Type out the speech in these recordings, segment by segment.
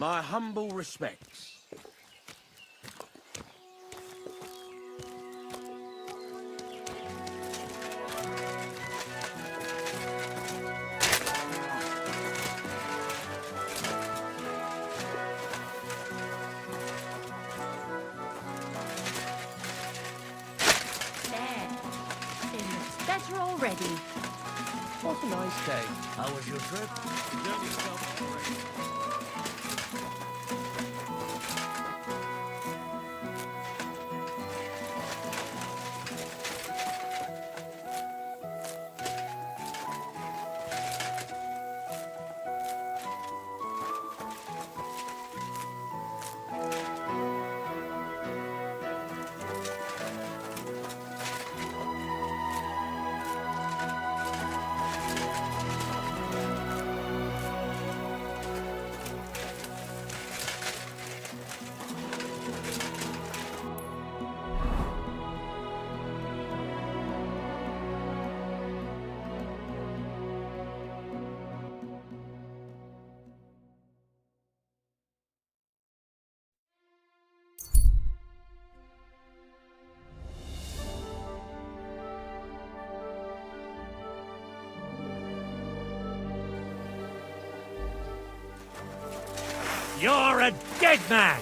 My humble respects. Better already. What a nice day. How was your trip? You're a dead man!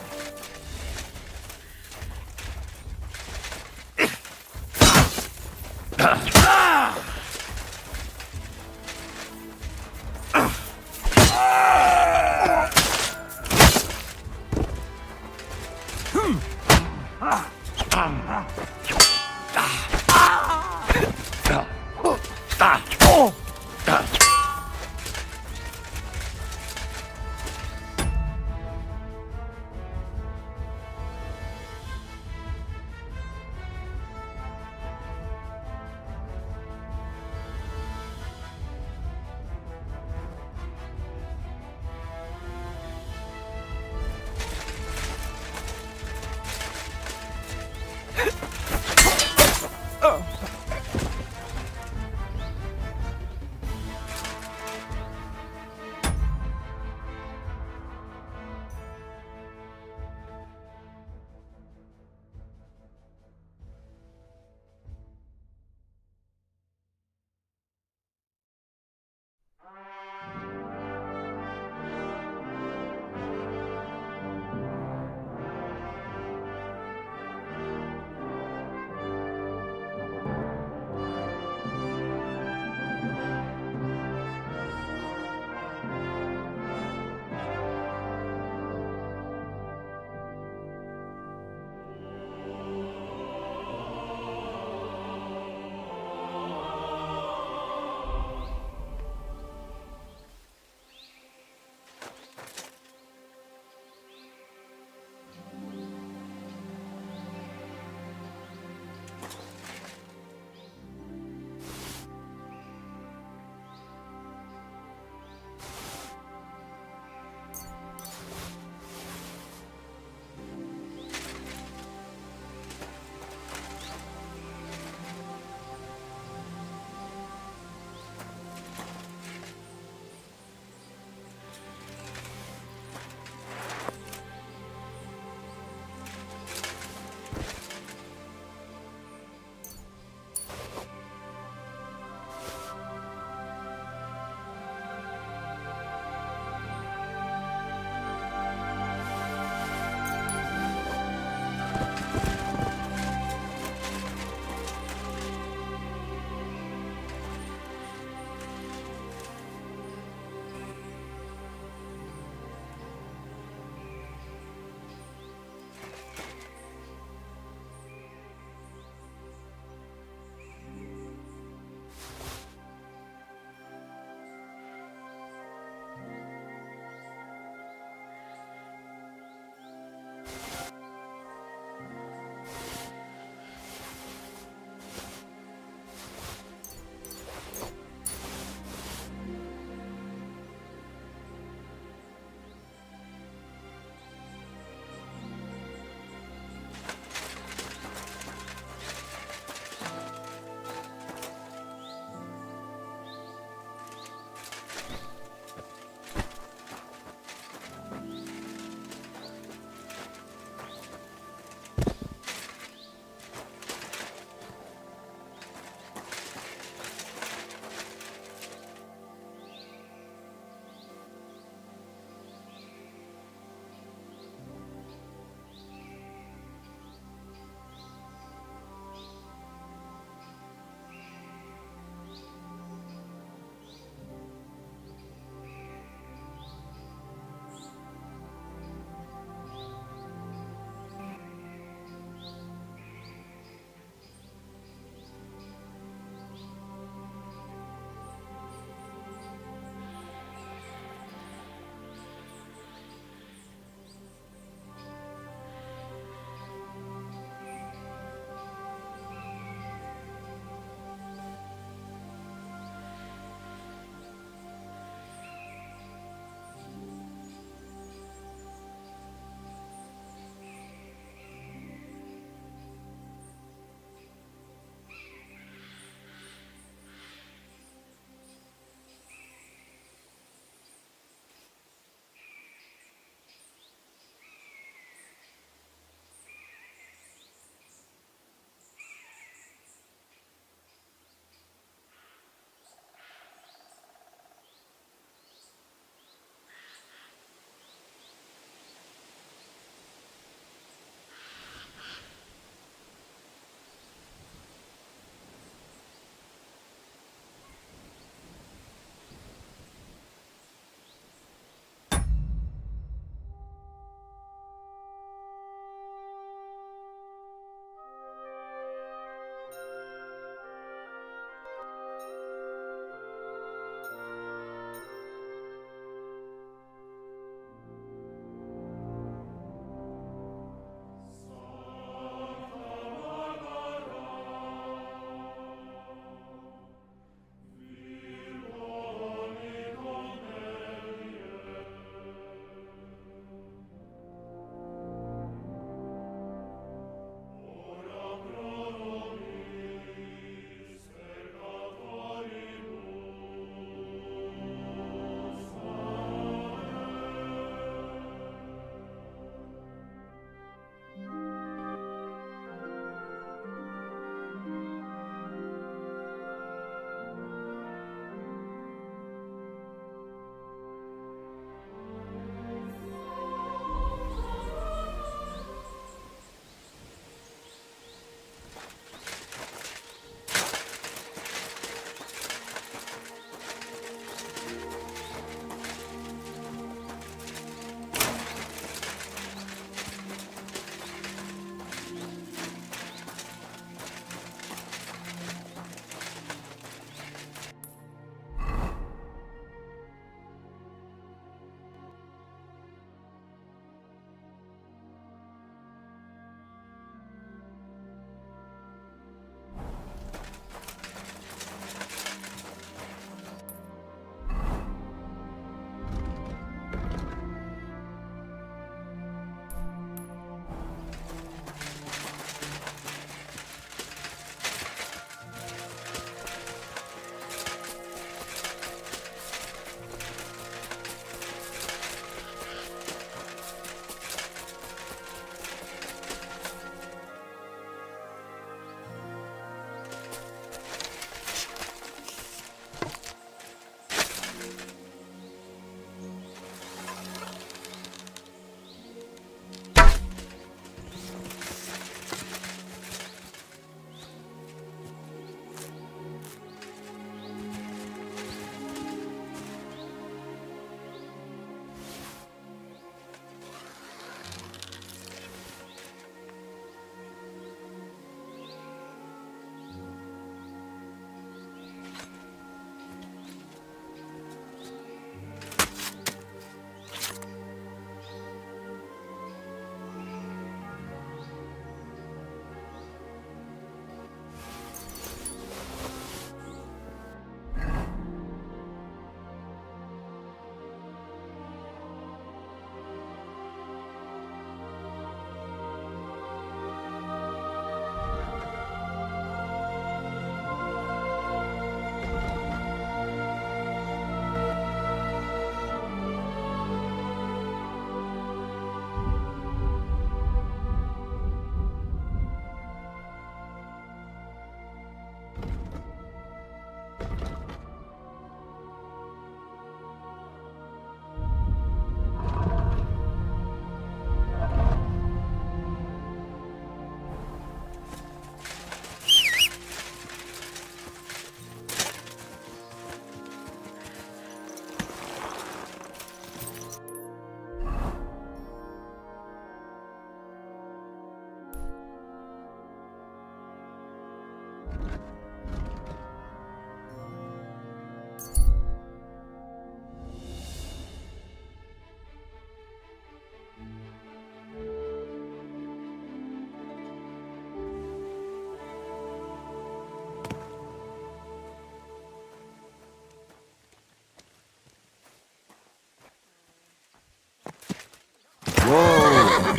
Whoa!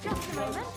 Just a moment.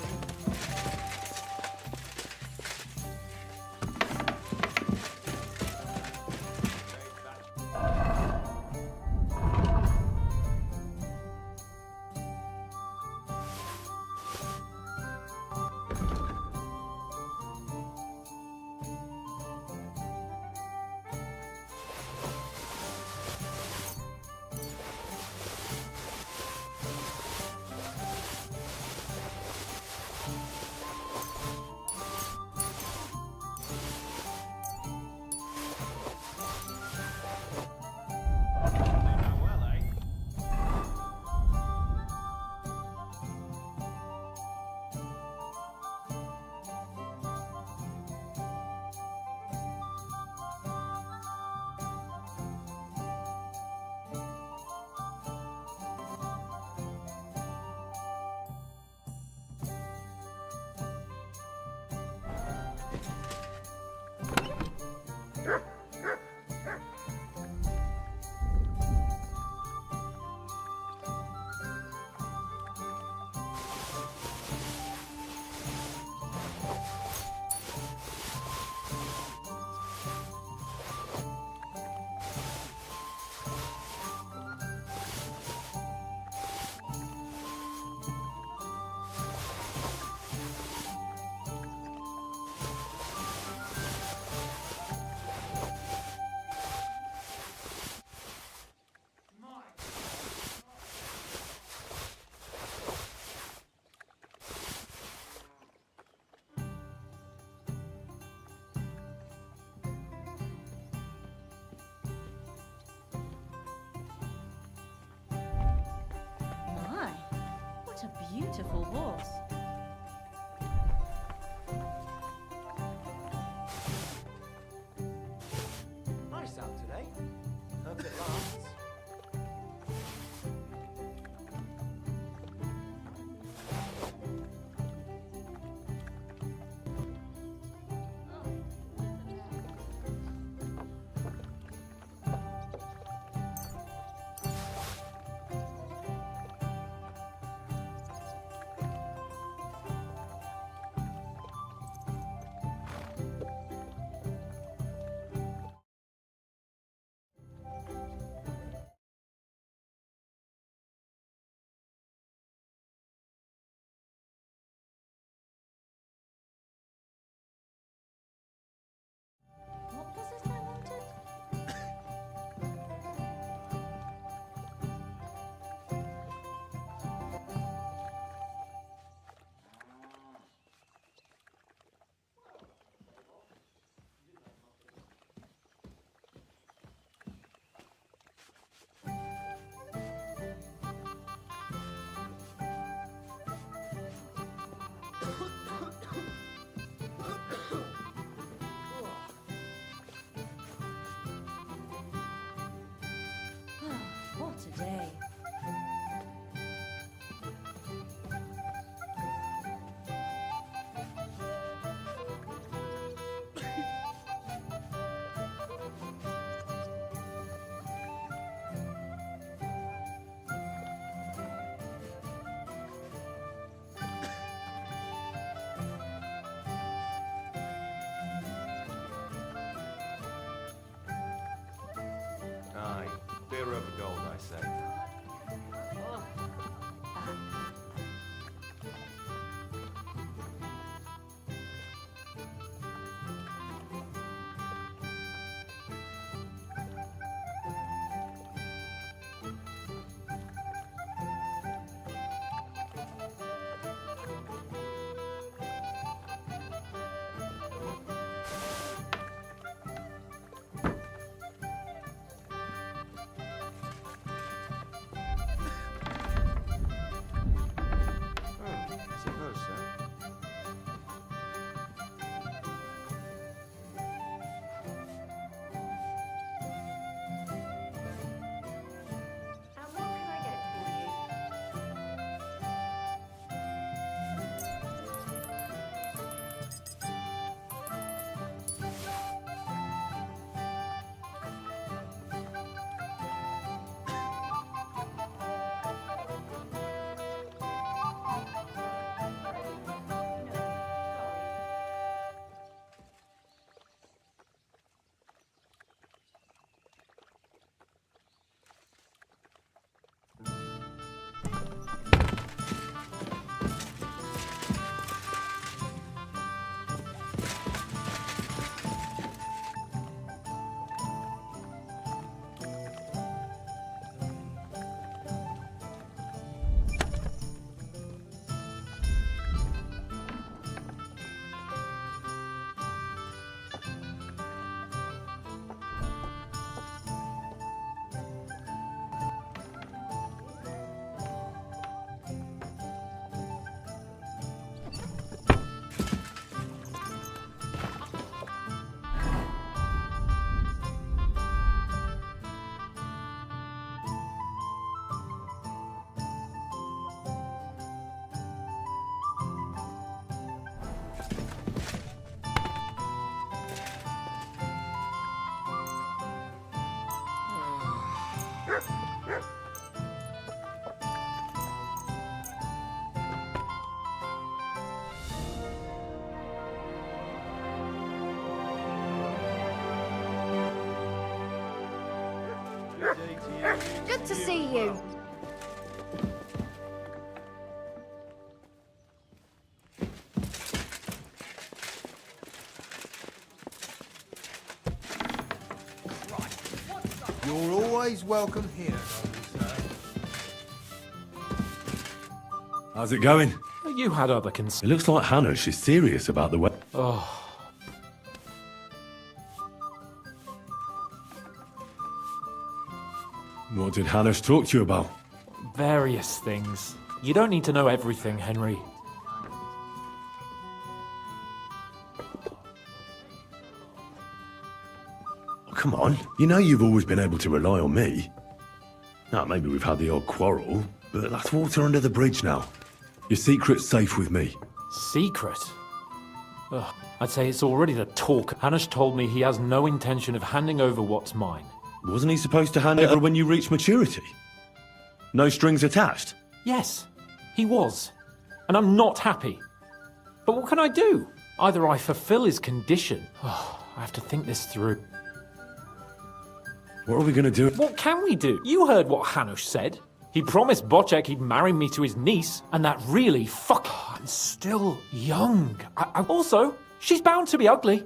My, what a beautiful horse. Nice out today. Hope it lasts. What was it I wanted? What a day. Aye, beer over gold, I say. Good to see you. You're always welcome here, sir. How's it going? You had other concerns. It looks like Hannah, she's serious about the way. Oh, What did Hannah talk to you about? various things. You don't need to know everything, Henry. Oh, come on. You know you've always been able to rely on me. Now, maybe we've had the odd quarrel, but that's water under the bridge now. Your secret's safe with me. Secret? Ugh, I'd say it's already the talk. Hanish told me he has no intention of handing over what's mine. Wasn't he supposed to hand over when you reach maturity? No strings attached? Yes, he was. And I'm not happy. But what can I do? Either I fulfill his condition. Oh, I have to think this through. What are we going to do? What can we do? You heard what Hanush said. He promised Bocek he'd marry me to his niece, and that really I'm still young. Also, she's bound to be ugly.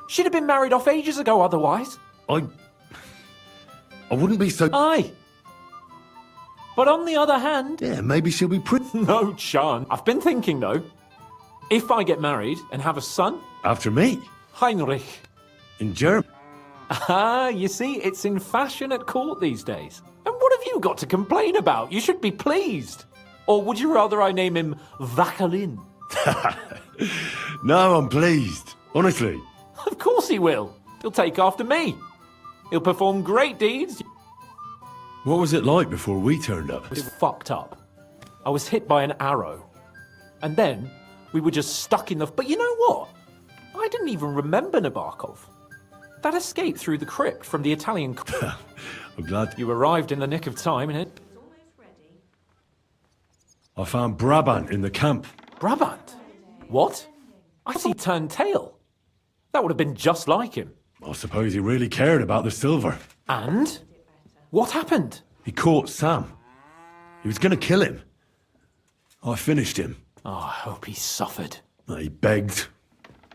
She'd have been married off ages ago otherwise. I wouldn't be so... Aye. But on the other hand... Yeah, maybe she'll be pretty... No chance. I've been thinking, though. If I get married and have a son... After me? Heinrich. In Germany? Ah, you see, it's in fashion at court these days. And what have you got to complain about? You should be pleased. Or would you rather I name him Vakalin? No, I'm pleased. Honestly. Of course he will. He'll take after me. He'll perform great deeds. What was it like before we turned up? It was fucked up. I was hit by an arrow. And then we were just stuck in the... But you know what? I didn't even remember Nabokov. That escaped through the crypt from the Italian... I'm glad You arrived in the nick of time, innit? I found Brabant in the camp. Brabant? What? I thought he turned tail. That would have been just like him. I suppose he really cared about the silver. And? What happened? He caught Sam. He was going to kill him. I finished him. Oh, I hope he suffered. He begged,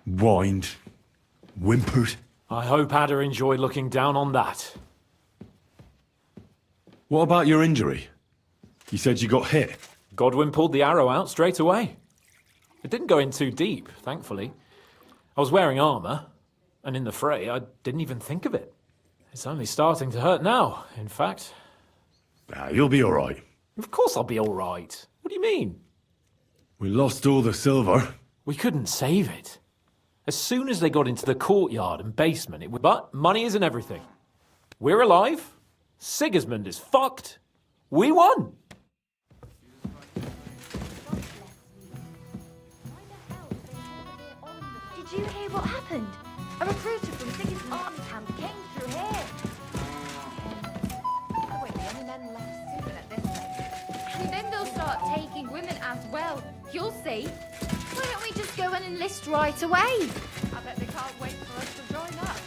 whined, whimpered. I hope Ada enjoyed looking down on that. What about your injury? You said you got hit. Godwin pulled the arrow out straight away. It didn't go in too deep, thankfully. I was wearing armor, and in the fray, I didn't even think of it. It's only starting to hurt now, in fact. You'll be all right. Of course I'll be all right. What do you mean? We lost all the silver. We couldn't save it. As soon as they got into the courtyard and basement, it would... But money isn't everything. We're alive. Sigismund is fucked. We won. Did you hear what happened? A recruiter from Sigismund's army camp came through here. I won't be any men left soon at this rate. And then they'll start taking women as well. You'll see. Why don't we just go and enlist right away? I bet they can't wait for us to join up.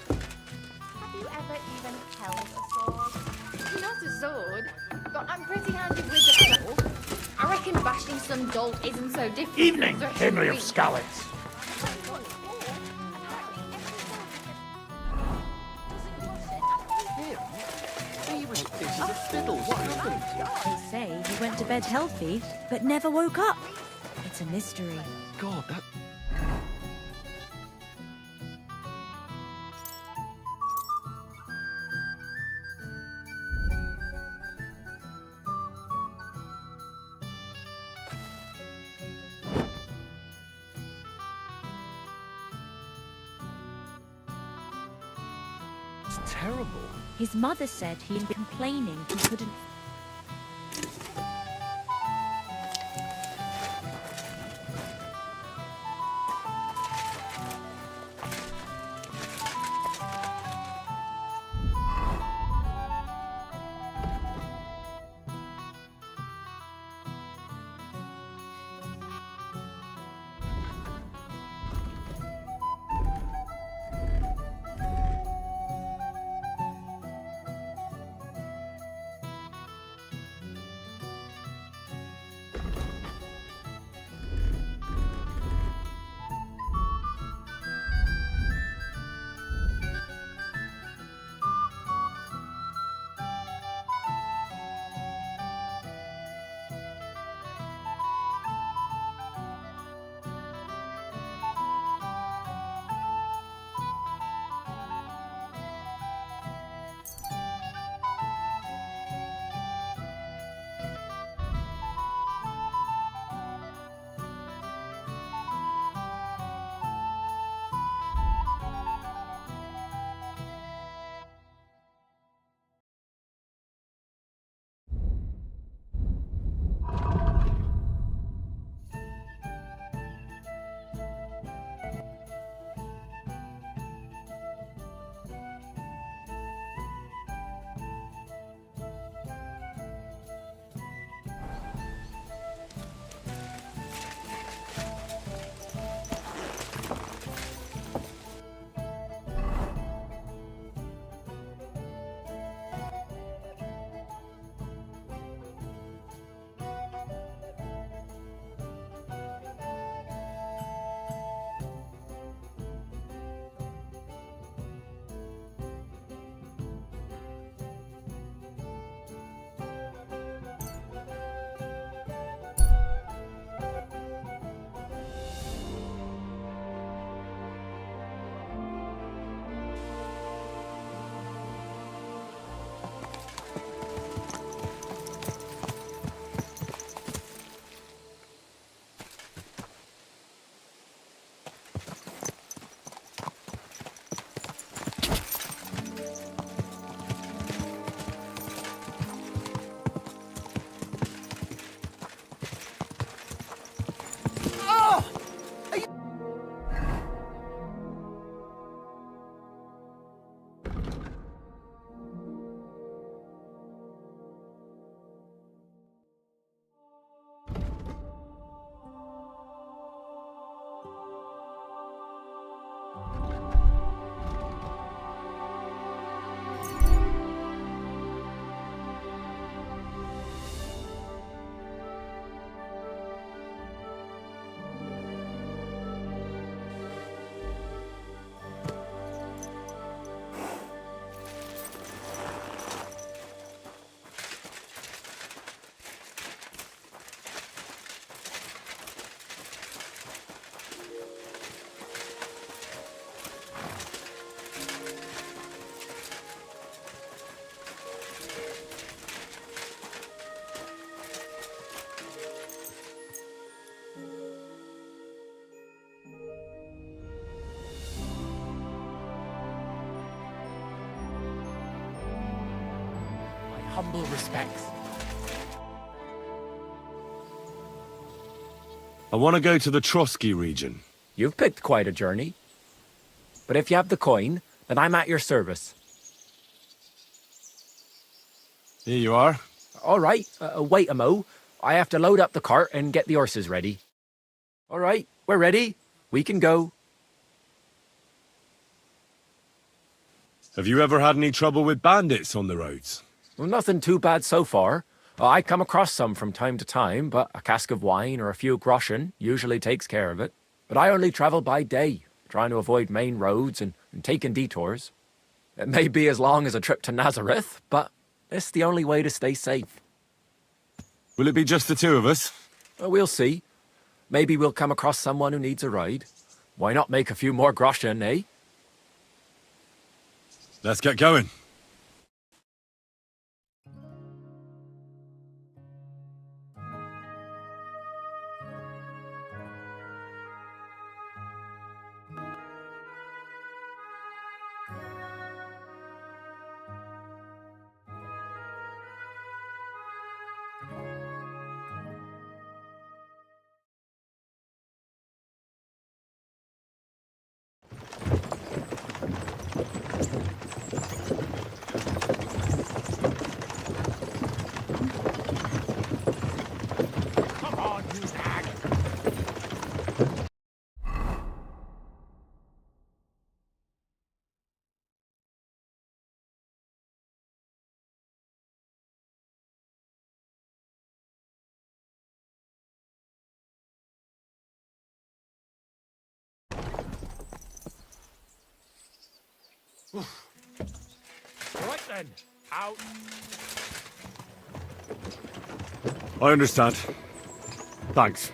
Have you ever even held a sword? Not a sword, but I'm pretty handy with the pebble. I reckon bashing some dolt isn't so difficult. Evening, as Henry of reach. Skalitz. They say he went to bed healthy, but never woke up. It's a mystery. God, that... It's terrible. His mother said he'd been complaining he couldn't. Humble respects. I want to go to the Trotsky region. You've picked quite a journey. But if you have the coin, then I'm at your service. Here you are. All right, wait a mo. I have to load up the cart and get the horses ready. All right, we're ready. We can go. Have you ever had any trouble with bandits on the roads? Well, nothing too bad so far. I come across some from time to time, but a cask of wine or a few groschen usually takes care of it. But I only travel by day, trying to avoid main roads and taking detours. It may be as long as a trip to Nazareth, but it's the only way to stay safe. Will it be just the two of us? We'll see. Maybe we'll come across someone who needs a ride. Why not make a few more groschen, eh? Let's get going. Come on, you nag. Right then, out. I understand. Thanks.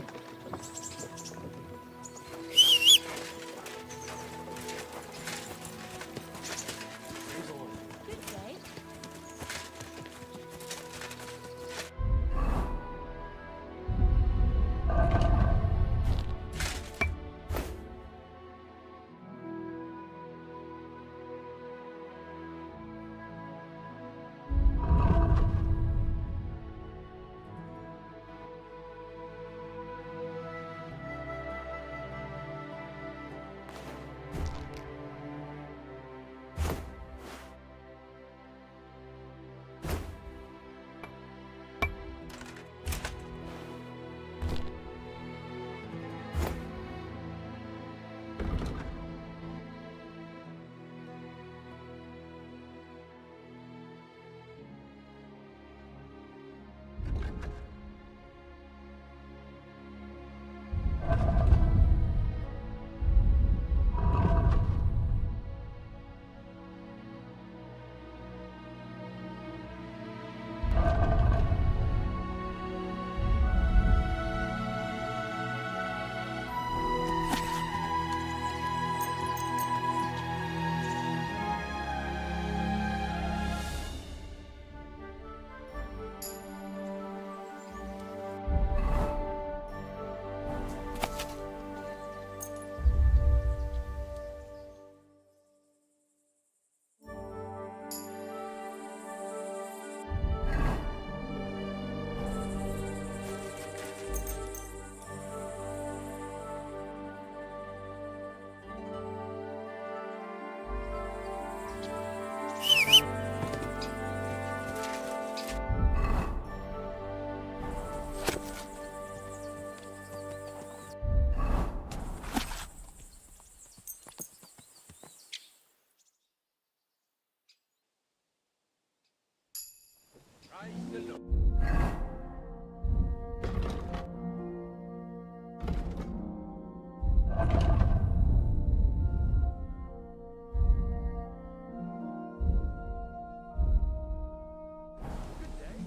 Good day.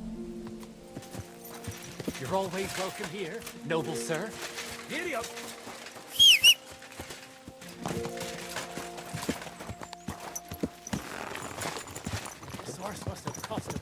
You're always welcome here, noble sir. Giddy up. This horse must have cost him.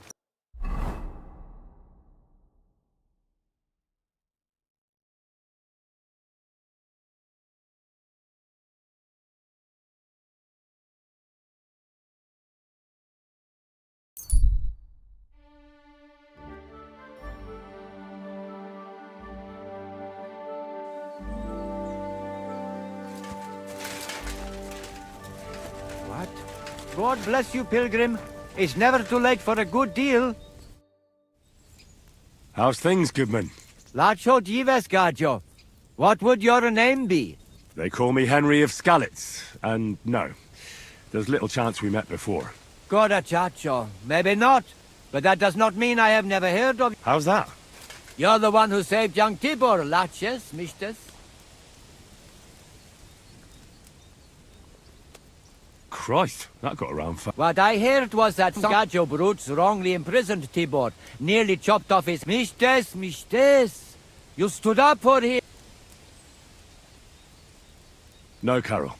God bless you, pilgrim. It's never too late for a good deal. How's things, goodman? Lacho Dives Gajo. What would your name be? They call me Henry of Skalitz, and no, there's little chance we met before. Goda Chacho. Maybe not, but that does not mean I have never heard of you. How's that? You're the one who saved young Tibor, Laches, Mistes. Christ, that got around fast. What I heard was that some Gajo brutes wrongly imprisoned Tibor, nearly chopped off his Mistes. You stood up for him. No, Carol.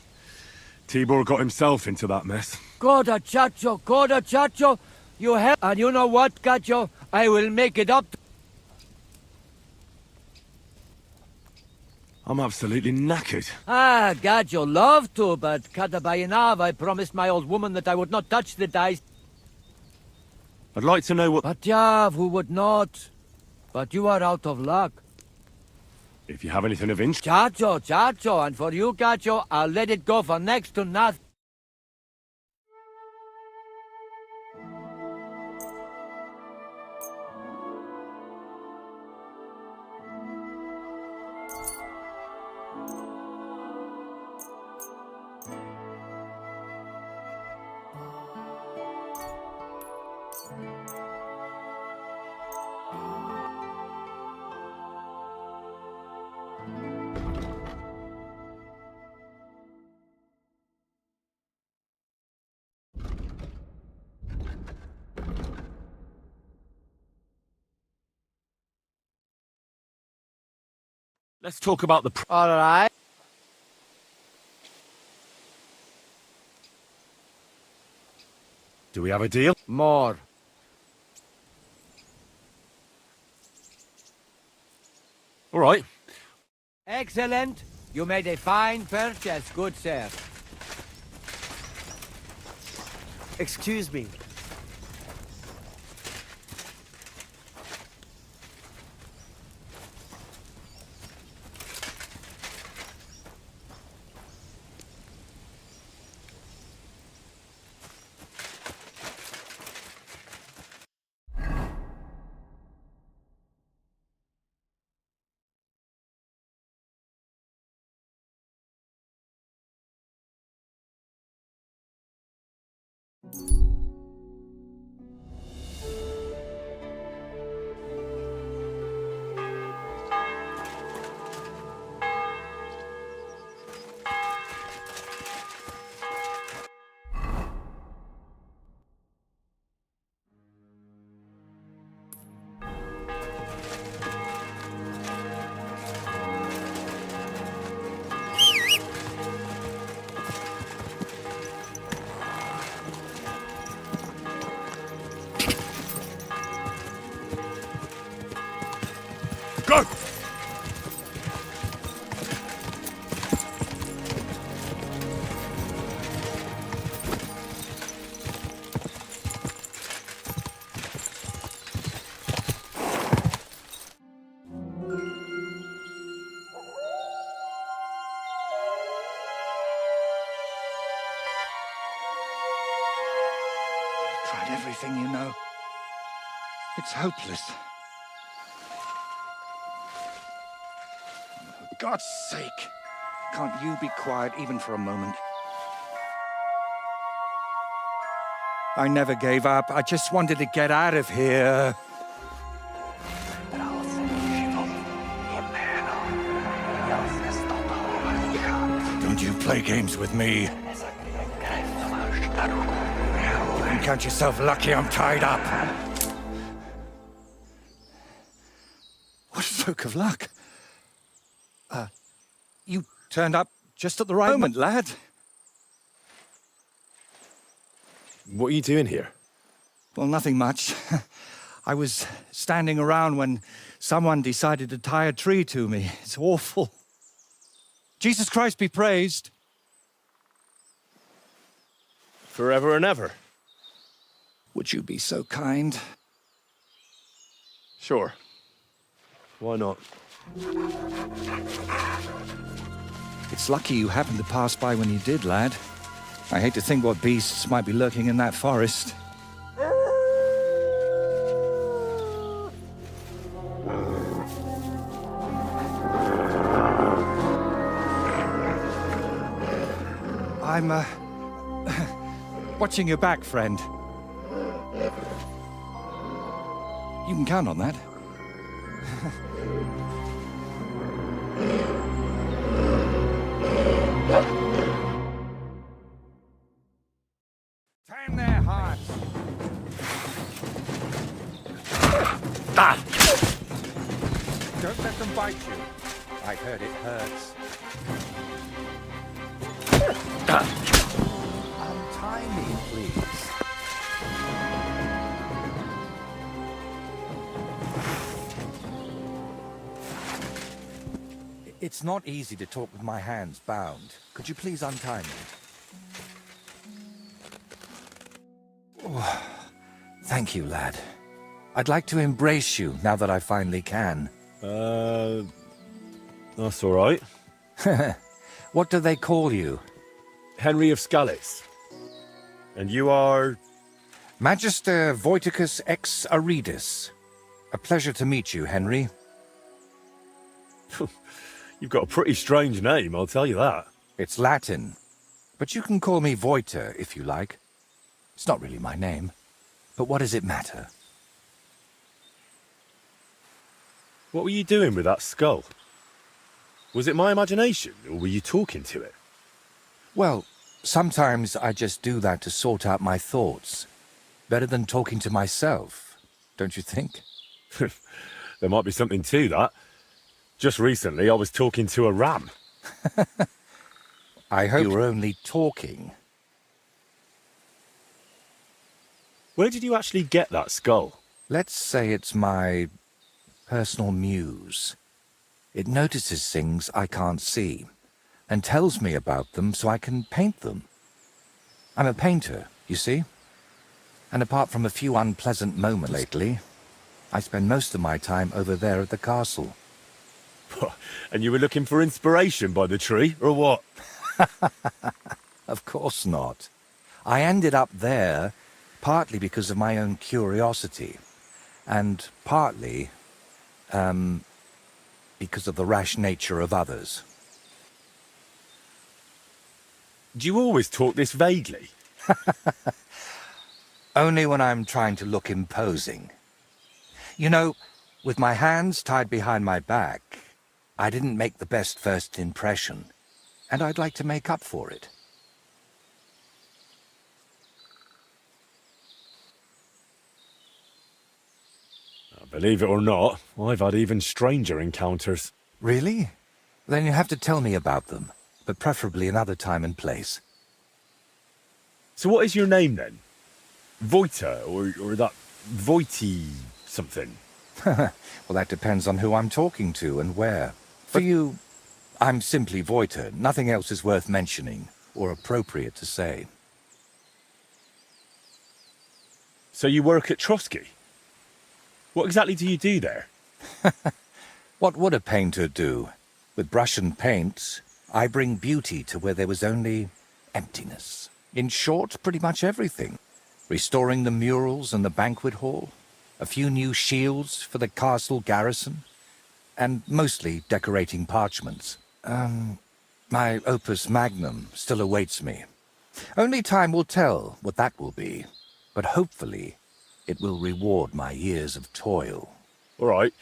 Tibor got himself into that mess. Goda Chacho, you help. And you know what, Gajo? I will make it up. I'm absolutely knackered. Ah, Gajo, love to, but Kadabayanav, I promised my old woman that I would not touch the dice. I'd like to know what... But Yav, who would not? But you are out of luck. If you have anything of interest... Chacho, and for you, Gajo, I'll let it go for next to nothing. Let's talk about the... All right. Do we have a deal? More. All right. Excellent. You made a fine purchase, good sir. Excuse me. Go! Tried everything, you know. It's hopeless. For God's sake, can't you be quiet even for a moment? I never gave up. I just wanted to get out of here. Don't you play games with me. And count yourself lucky I'm tied up. What a stroke of luck. You turned up just at the right moment, lad. What are you doing here? Well, nothing much. I was standing around when someone decided to tie a tree to me. It's awful. Jesus Christ be praised. Forever and ever. Would you be so kind? Sure. Why not? It's lucky you happened to pass by when you did, lad. I hate to think what beasts might be lurking in that forest. I'm, watching your back, friend. You can count on that. Time there, heart. Don't let them bite you. I heard it hurts. Untie me, please. It's not easy to talk with my hands bound. Could you please untie me? Oh, thank you, lad. I'd like to embrace you now that I finally can. That's all right. What do they call you? Henry of Scallis. And you are... Magister Voiticus ex Aridus. A pleasure to meet you, Henry. You've got a pretty strange name, I'll tell you that. It's Latin, but you can call me Voiter if you like. It's not really my name, but what does it matter? What were you doing with that skull? Was it my imagination, or were you talking to it? Well, sometimes I just do that to sort out my thoughts. Better than talking to myself, don't you think? There might be something to that. Just recently, I was talking to a ram. I hope you were only talking. Where did you actually get that skull? Let's say it's my personal muse. It notices things I can't see, and tells me about them so I can paint them. I'm a painter, you see? And apart from a few unpleasant moments lately, I spend most of my time over there at the castle. And you were looking for inspiration by the tree, or what? Of course not. I ended up there partly because of my own curiosity, and partly, because of the rash nature of others. Do you always talk this vaguely? Only when I'm trying to look imposing. You know, with my hands tied behind my back, I didn't make the best first impression, and I'd like to make up for it. Believe it or not, I've had even stranger encounters. Really? Then you have to tell me about them, but preferably another time and place. So what is your name then? Voiter, or that Voity something? Well, that depends on who I'm talking to and where. For you, I'm simply Voiter. Nothing else is worth mentioning, or appropriate to say. So you work at Trotsky? What exactly do you do there? What would a painter do? With brush and paint, I bring beauty to where there was only emptiness. In short, pretty much everything. Restoring the murals and the banquet hall, a few new shields for the castle garrison, and mostly decorating parchments. My opus magnum still awaits me. Only time will tell what that will be, but hopefully it will reward my years of toil. All right.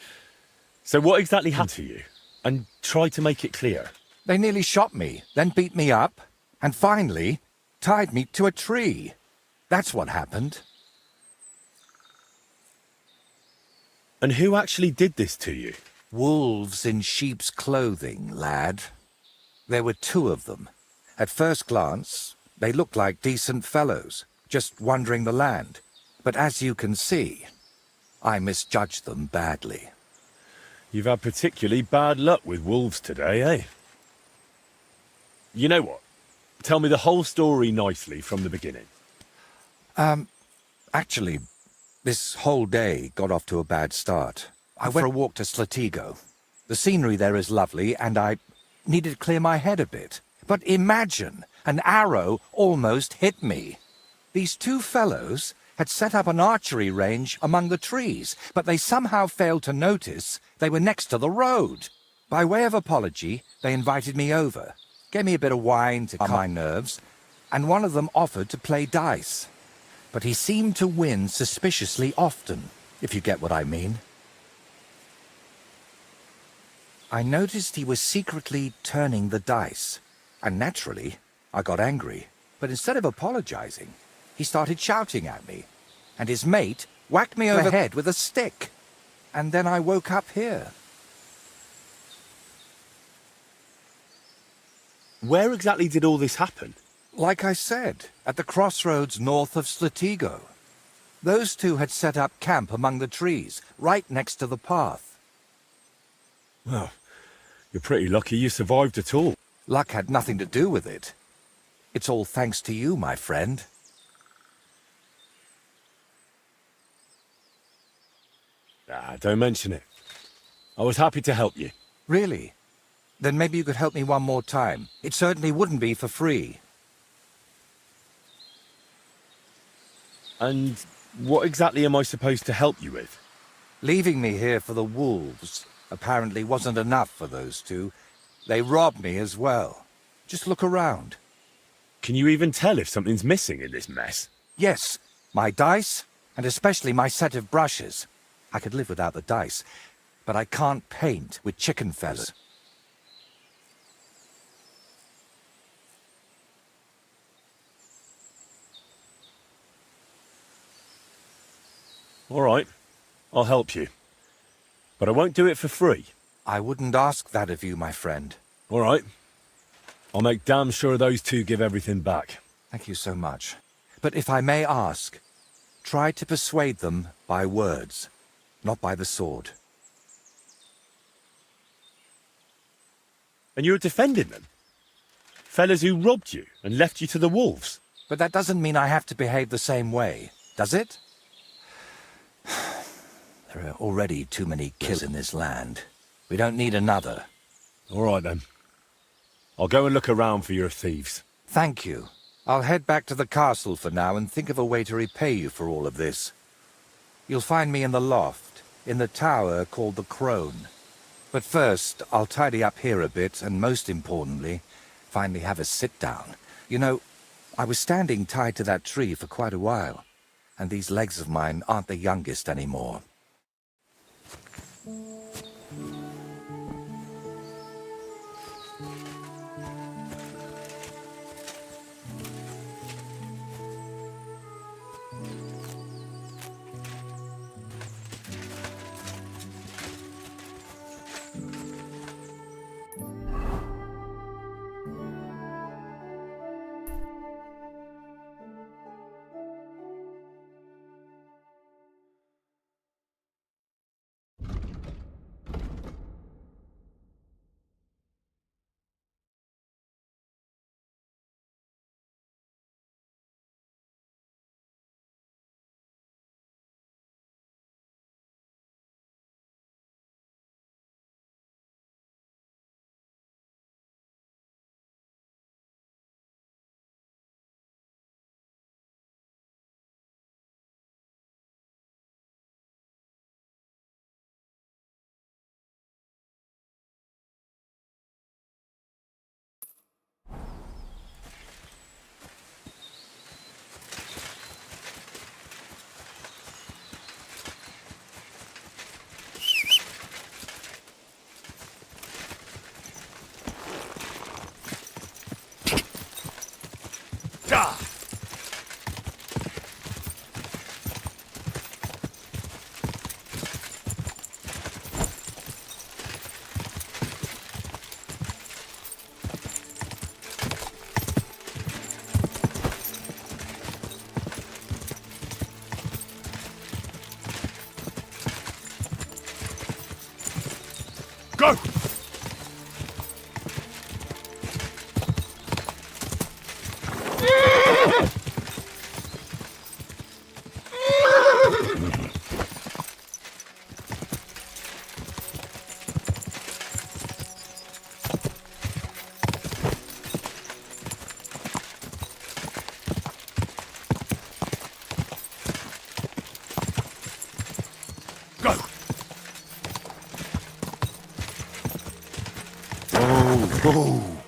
So what exactly happened to you? And try to make it clear. They nearly shot me, then beat me up, and finally tied me to a tree. That's what happened. And who actually did this to you? Wolves in sheep's clothing, lad. There were two of them. At first glance, they looked like decent fellows, just wandering the land. But as you can see, I misjudged them badly. You've had particularly bad luck with wolves today, eh? You know what? Tell me the whole story nicely from the beginning. Actually, this whole day got off to a bad start. I went for a walk to Slatigo. The scenery there is lovely, and I needed to clear my head a bit. But imagine, an arrow almost hit me. These two fellows had set up an archery range among the trees, but they somehow failed to notice they were next to the road. By way of apology, they invited me over, gave me a bit of wine to calm my nerves, and one of them offered to play dice. But he seemed to win suspiciously often, if you get what I mean. I noticed he was secretly turning the dice, and naturally, I got angry. But instead of apologizing, he started shouting at me, and his mate whacked me over the head with a stick. And then I woke up here. Where exactly did all this happen? Like I said, at the crossroads north of Slatigo. Those two had set up camp among the trees, right next to the path. Well, you're pretty lucky you survived at all. Luck had nothing to do with it. It's all thanks to you, my friend. Don't mention it. I was happy to help you. Really? Then maybe you could help me one more time. It certainly wouldn't be for free. And what exactly am I supposed to help you with? Leaving me here for the wolves apparently wasn't enough for those two. They robbed me as well. Just look around. Can you even tell if something's missing in this mess? Yes, my dice, and especially my set of brushes. I could live without the dice, but I can't paint with chicken feathers. All right, I'll help you. But I won't do it for free. I wouldn't ask that of you, my friend. All right. I'll make damn sure those two give everything back. Thank you so much. But if I may ask, try to persuade them by words, not by the sword. And you're defending them? Fellas who robbed you and left you to the wolves? But that doesn't mean I have to behave the same way, does it? There are already too many killers in this land. We don't need another. All right, then. I'll go and look around for your thieves. Thank you. I'll head back to the castle for now and think of a way to repay you for all of this. You'll find me in the loft, in the tower called the Crone. But first, I'll tidy up here a bit, and most importantly, finally have a sit-down. You know, I was standing tied to that tree for quite a while, and these legs of mine aren't the youngest anymore. Oh.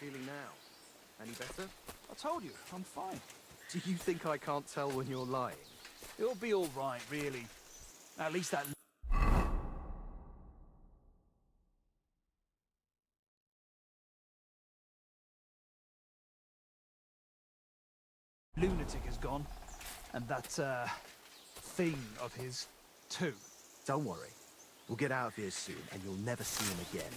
feeling now? Any better? I told you, I'm fine. Do you think I can't tell when you're lying? It'll be all right, really. At least that lunatic is gone. And that, thing of his, too. Don't worry. We'll get out of here soon, and you'll never see him again.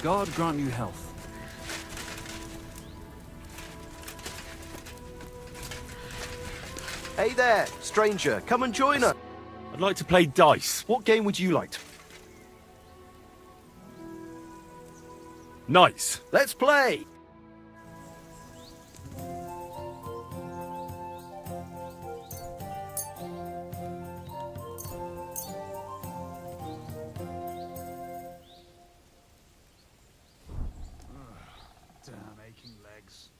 God grant you health. Hey there, stranger. Come and join us. I'd like to play dice. What game would you like to... Nice. Let's play! Damn aching legs.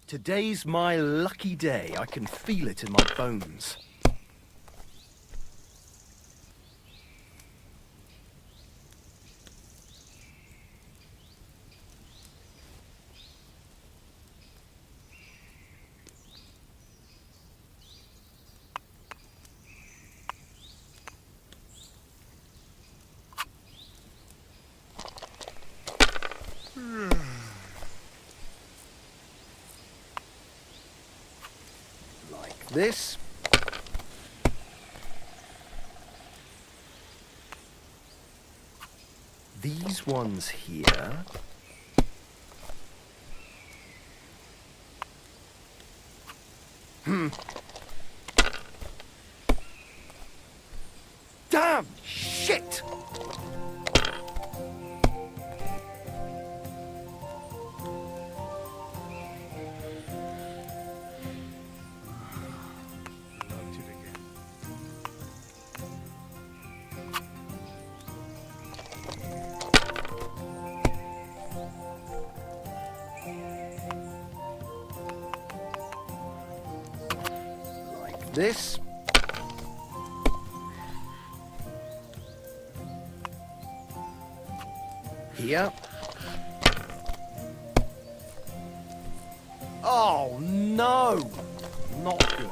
Today's my lucky day. I can feel it in my bones. Like this. These ones here. Damn! Shit! Loaded again. Like this. Here. Oh no! Not good.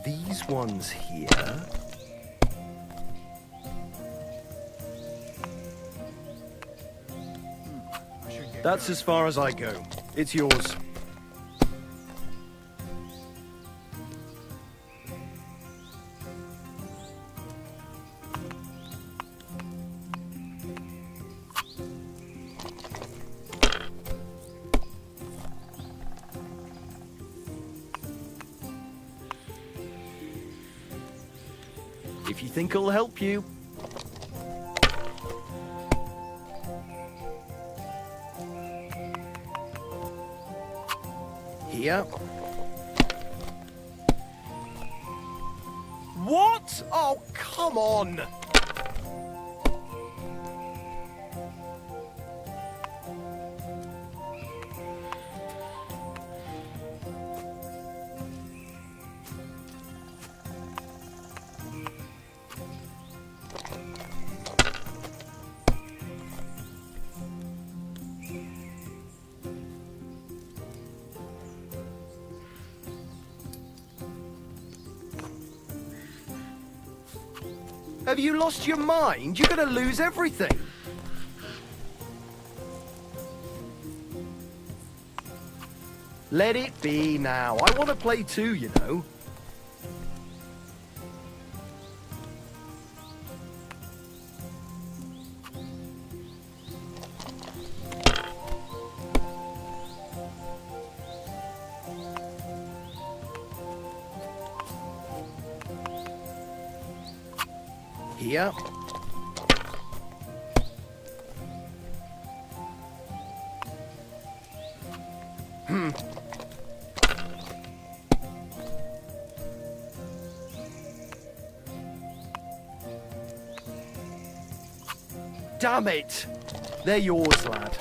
These ones here. I should get That's going. as far as I go. It's yours. If you think it'll help you. Here. What? Oh, come on! Have you lost your mind? You're gonna lose everything. Let it be now. I want to play too, you know. Here. Damn it! They're yours, lad.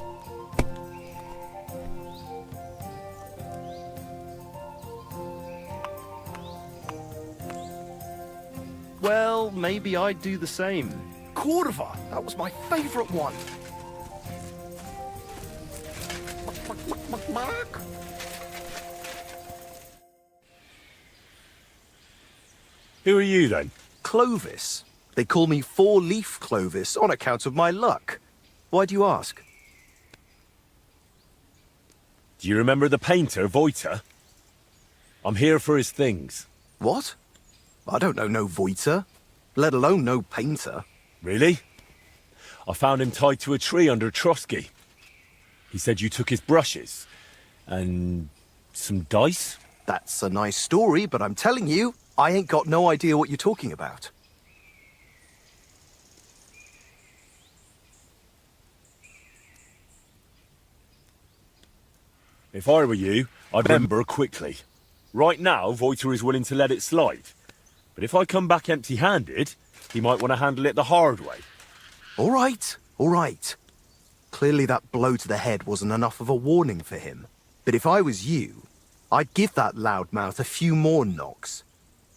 well, maybe I'd do the same. Cordova, that was my favourite one. Who are you then? Clovis. They call me Four-Leaf Clovis on account of my luck. Why do you ask? Do you remember the painter, Voiter? I'm here for his things. What? I don't know no Voiter, let alone no painter. Really? I found him tied to a tree under Trotsky. He said you took his brushes. And some dice? That's a nice story, but I'm telling you, I ain't got no idea what you're talking about. If I were you, I'd remember quickly. Right now, Voiter is willing to let it slide. But if I come back empty-handed, he might want to handle it the hard way. All right, all right. Clearly that blow to the head wasn't enough of a warning for him. But if I was you, I'd give that loudmouth a few more knocks.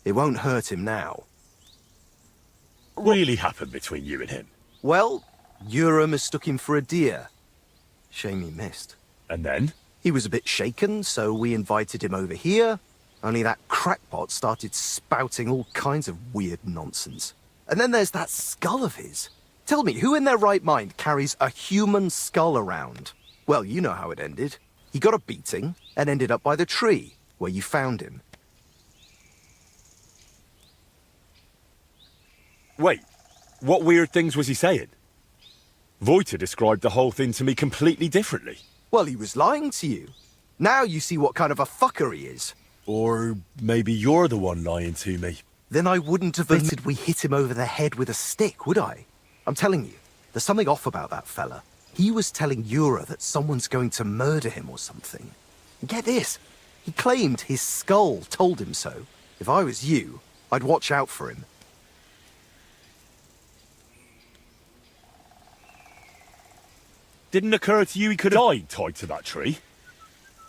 It won't hurt him now. What really happened between you and him? Well, Urim mistook him for a deer. Shame he missed. And then? He was a bit shaken, so we invited him over here. Only that crackpot started spouting all kinds of weird nonsense. And then there's that skull of his. Tell me, who in their right mind carries a human skull around? Well, you know how it ended. He got a beating and ended up by the tree, where you found him. Wait, what weird things was he saying? Voiter described the whole thing to me completely differently. Well, he was lying to you. Now you see what kind of a fucker he is. Or maybe you're the one lying to me. Then I wouldn't have admitted we hit him over the head with a stick, would I? I'm telling you, there's something off about that fella. He was telling Yura that someone's going to murder him or something. And get this, he claimed his skull told him so. If I was you, I'd watch out for him. Didn't occur to you he could have died tied to that tree?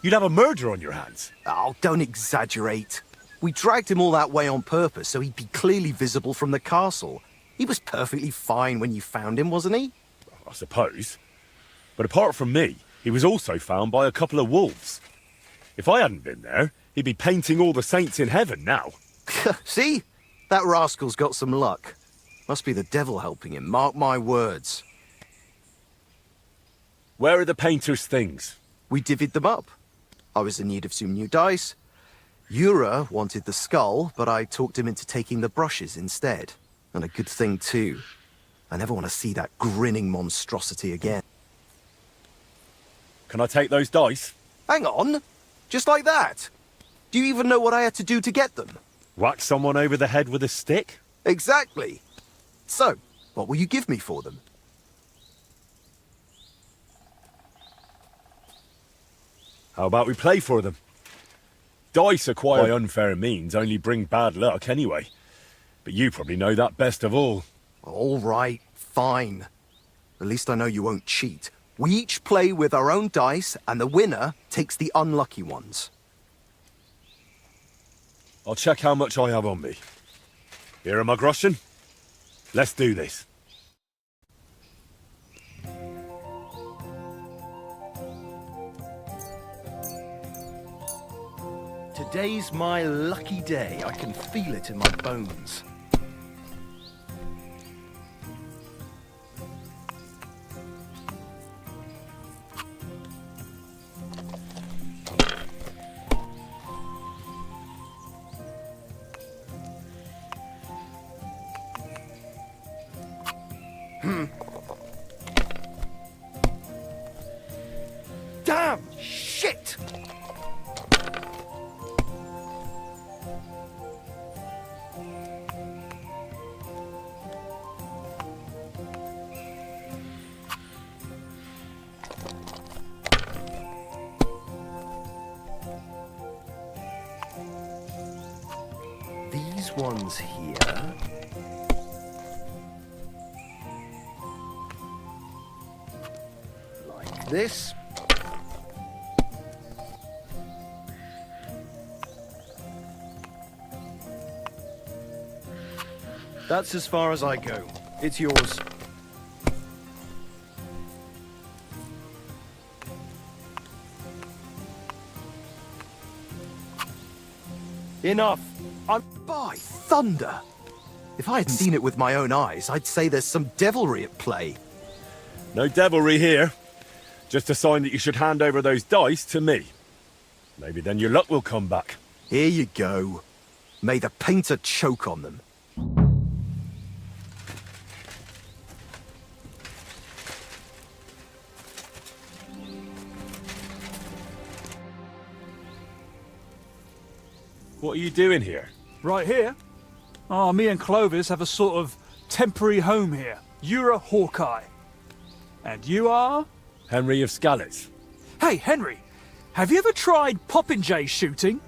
You'd have a murder on your hands. Oh, don't exaggerate. We dragged him all that way on purpose so he'd be clearly visible from the castle. He was perfectly fine when you found him, wasn't he? I suppose. But apart from me, he was also found by a couple of wolves. If I hadn't been there, he'd be painting all the saints in heaven now. See? That rascal's got some luck. Must be the devil helping him, mark my words. Where are the painter's things? We divvied them up. I was in need of some new dice. Yura wanted the skull, but I talked him into taking the brushes instead. And a good thing, too. I never want to see that grinning monstrosity again. Can I take those dice? Hang on. Just like that? Do you even know what I had to do to get them? Whack someone over the head with a stick? Exactly. So, what will you give me for them? How about we play for them? Dice acquired by unfair means only bring bad luck anyway. But you probably know that best of all. All right, fine. At least I know you won't cheat. We each play with our own dice, and the winner takes the unlucky ones. I'll check how much I have on me. Here am I, groschen? Let's do this. Today's my lucky day. I can feel it in my bones. Damn! Shit! These ones here. Like this. That's as far as I go. It's yours. Enough. By thunder! If I had seen it with my own eyes, I'd say there's some devilry at play. No devilry here. Just a sign that you should hand over those dice to me. Maybe then your luck will come back. Here you go. May the painter choke on them. What are you doing here? Right here? Oh, me and Clovis have a sort of temporary home here. You're a Hawkeye. And you are? Henry of Skalitz. Hey, Henry, have you ever tried popinjay shooting?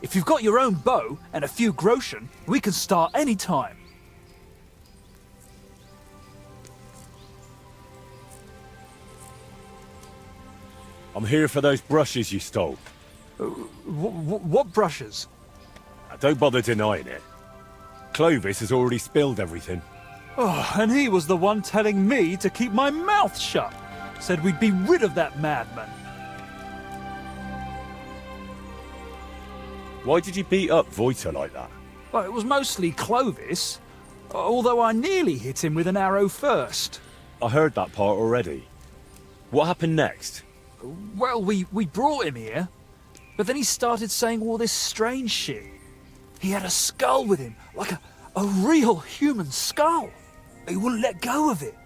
If you've got your own bow and a few groschen, we can start any time. I'm here for those brushes you stole. What brushes? Don't bother denying it. Clovis has already spilled everything. Oh, and he was the one telling me to keep my mouth shut. Said we'd be rid of that madman. Why did you beat up Voiter like that? Well, it was mostly Clovis, although I nearly hit him with an arrow first. I heard that part already. What happened next? Well, we brought him here, but then he started saying all this strange shit. He had a skull with him, like a real human skull. He wouldn't let go of it.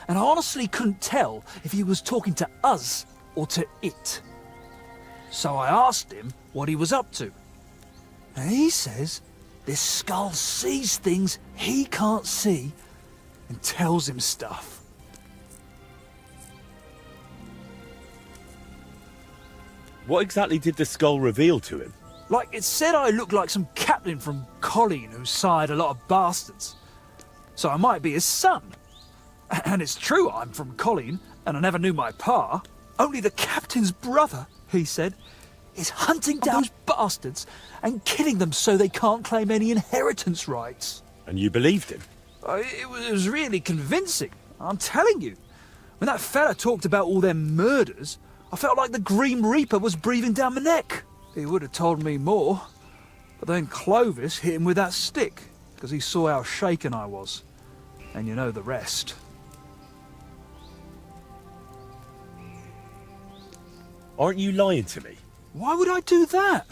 And I honestly couldn't tell if he was talking to us or to it. So I asked him what he was up to. And he says this skull sees things he can't see and tells him stuff. What exactly did the skull reveal to him? Like, it said I looked like some captain from Colleen who sired a lot of bastards. So I might be his son. And it's true I'm from Colleen, and I never knew my pa. Only the captain's brother, he said, is hunting down those bastards and killing them so they can't claim any inheritance rights. And you believed him? It was really convincing, I'm telling you. When that fella talked about all them murders, I felt like the Grim Reaper was breathing down my neck. He would have told me more, but then Clovis hit him with that stick, because he saw how shaken I was. And you know the rest. Aren't you lying to me? Why would I do that?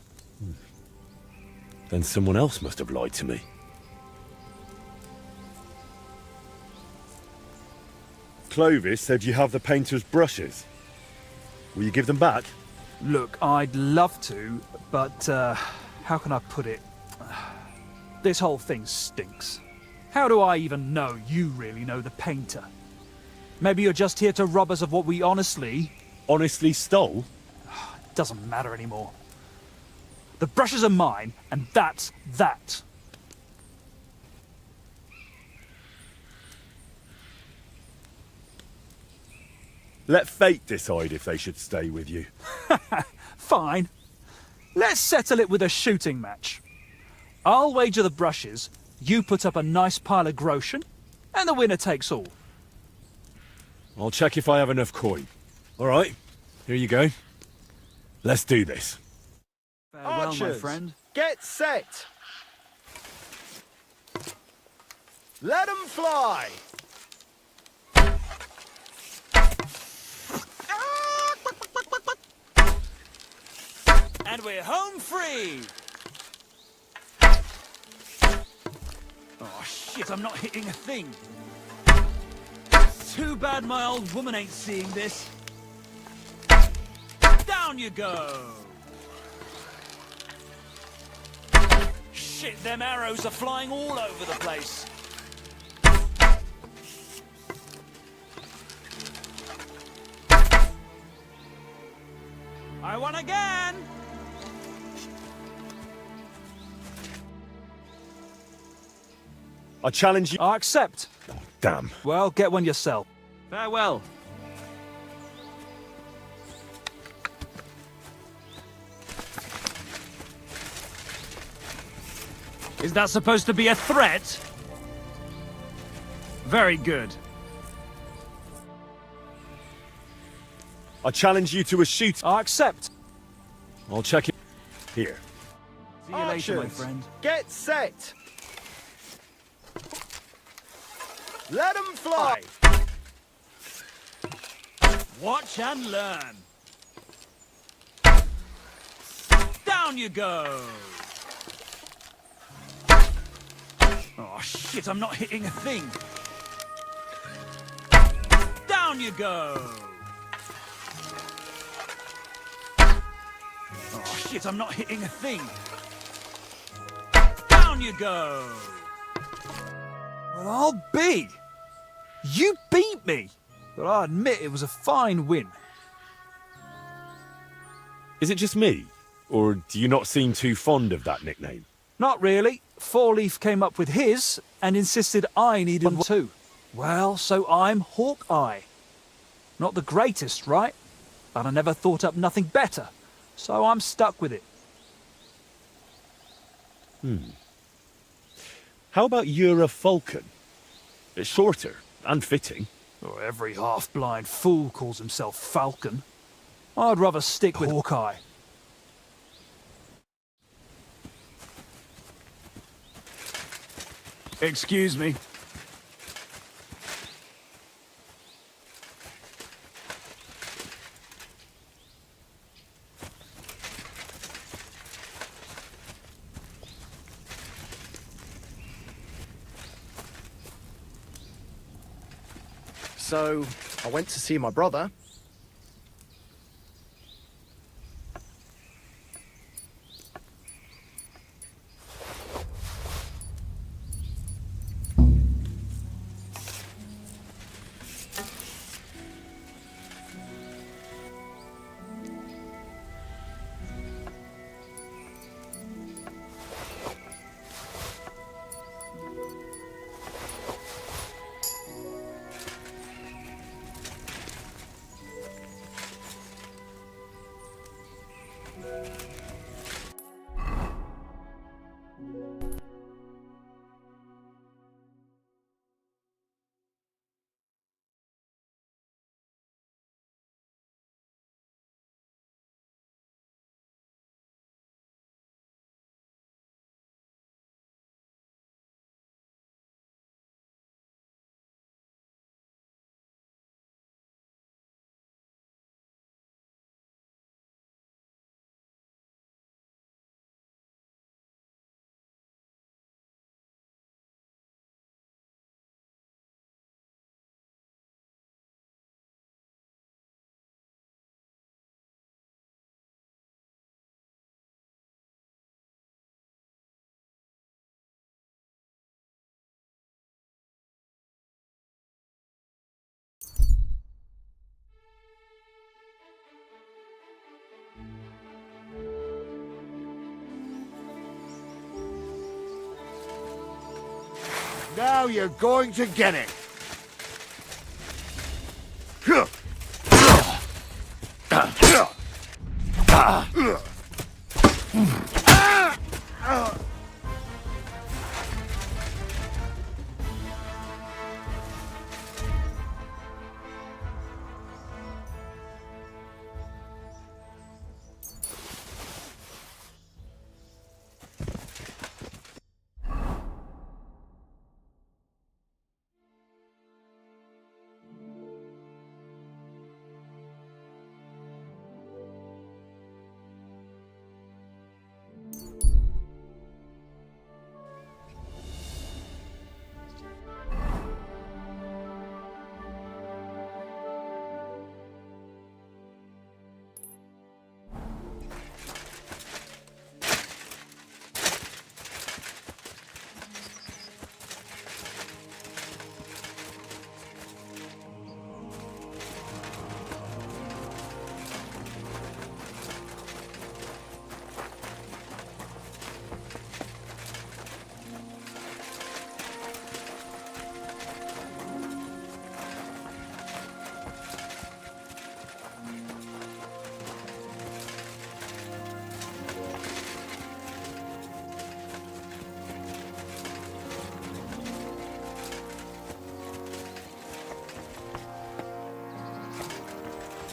Then someone else must have lied to me. Clovis said you have the painter's brushes. Will you give them back? Look, I'd love to, but how can I put it? This whole thing stinks. How do I even know you really know the painter? Maybe you're just here to rob us of what we honestly stole? Doesn't matter anymore. The brushes are mine, and that's that. Let fate decide if they should stay with you. Fine. Let's settle it with a shooting match. I'll wager the brushes, you put up a nice pile of groschen, and the winner takes all. I'll check if I have enough coin. All right, here you go. Let's do this. Farewell, Archers, my friend. Get set. Let 'em fly. And we're home free! Oh shit, I'm not hitting a thing. Too bad my old woman ain't seeing this. Down you go! Shit, them arrows are flying all over the place. I won again! I challenge you. I accept. Oh, damn. Well, get one yourself. Farewell. Is that supposed to be a threat? Very good. I challenge you to a shoot. I accept. I'll check it. Here. See you later, my Archers, friend. get set. Let 'em fly. Watch and learn. Down you go. Oh, shit, I'm not hitting a thing. Down you go. Oh, shit, I'm not hitting a thing. Down you go. Well, I'll be. You beat me. But I admit it was a fine win. Is it just me? Or do you not seem too fond of that nickname? Not really. Four Leaf came up with his and insisted I needed one too. Well, so I'm Hawkeye. Not the greatest, right? But I never thought up nothing better. So I'm stuck with it. How about you're a falcon? It's shorter and fitting. Oh, every half-blind fool calls himself Falcon. I'd rather stick with Hawkeye. Excuse me. So, I went to see my brother. Now you're going to get it.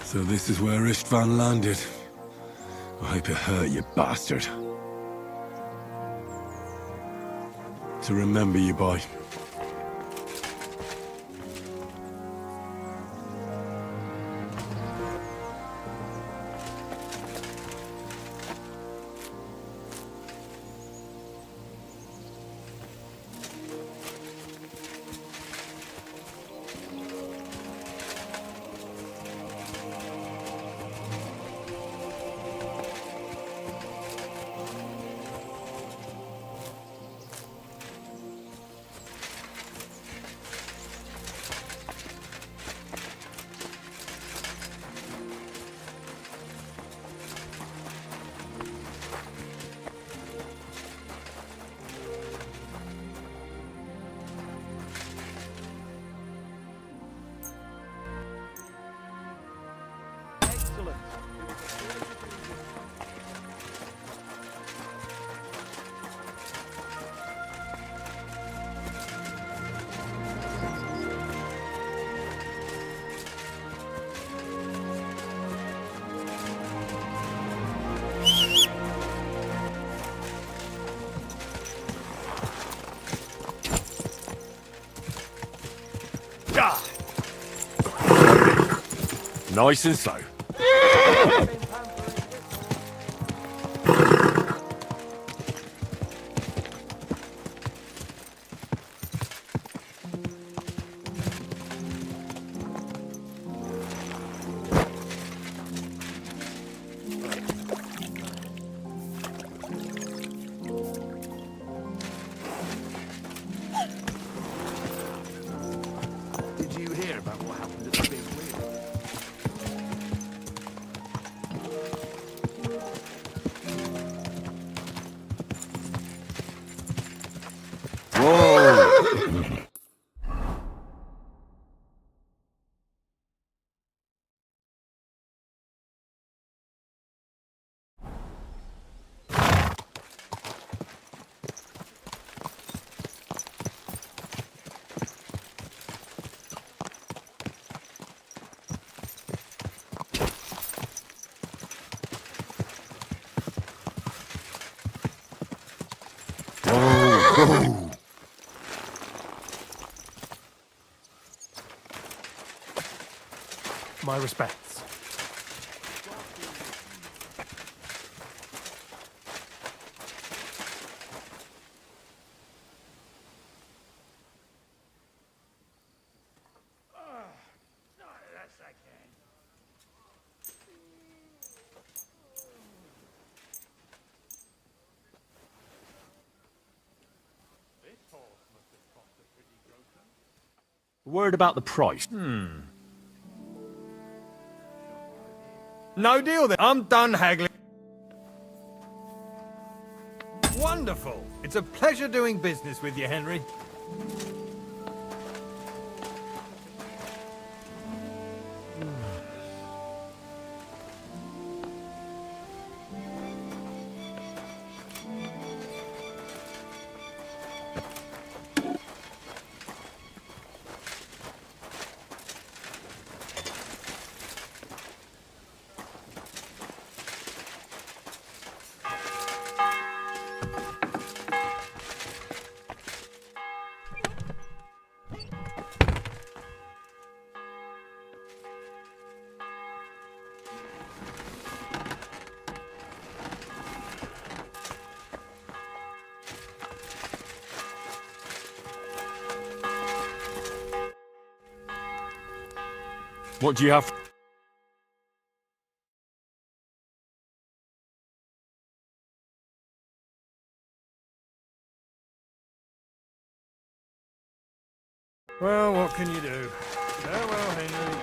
So this is where Istvan landed. I hope it hurt, you bastard. To remember you by. Nice and slow. Did you hear about what happened at the big wheel? My respects. Word about the price. No deal then. I'm done haggling. Wonderful. It's a pleasure doing business with you, Henry. What do you have? Well, what can you do? Farewell, Henry.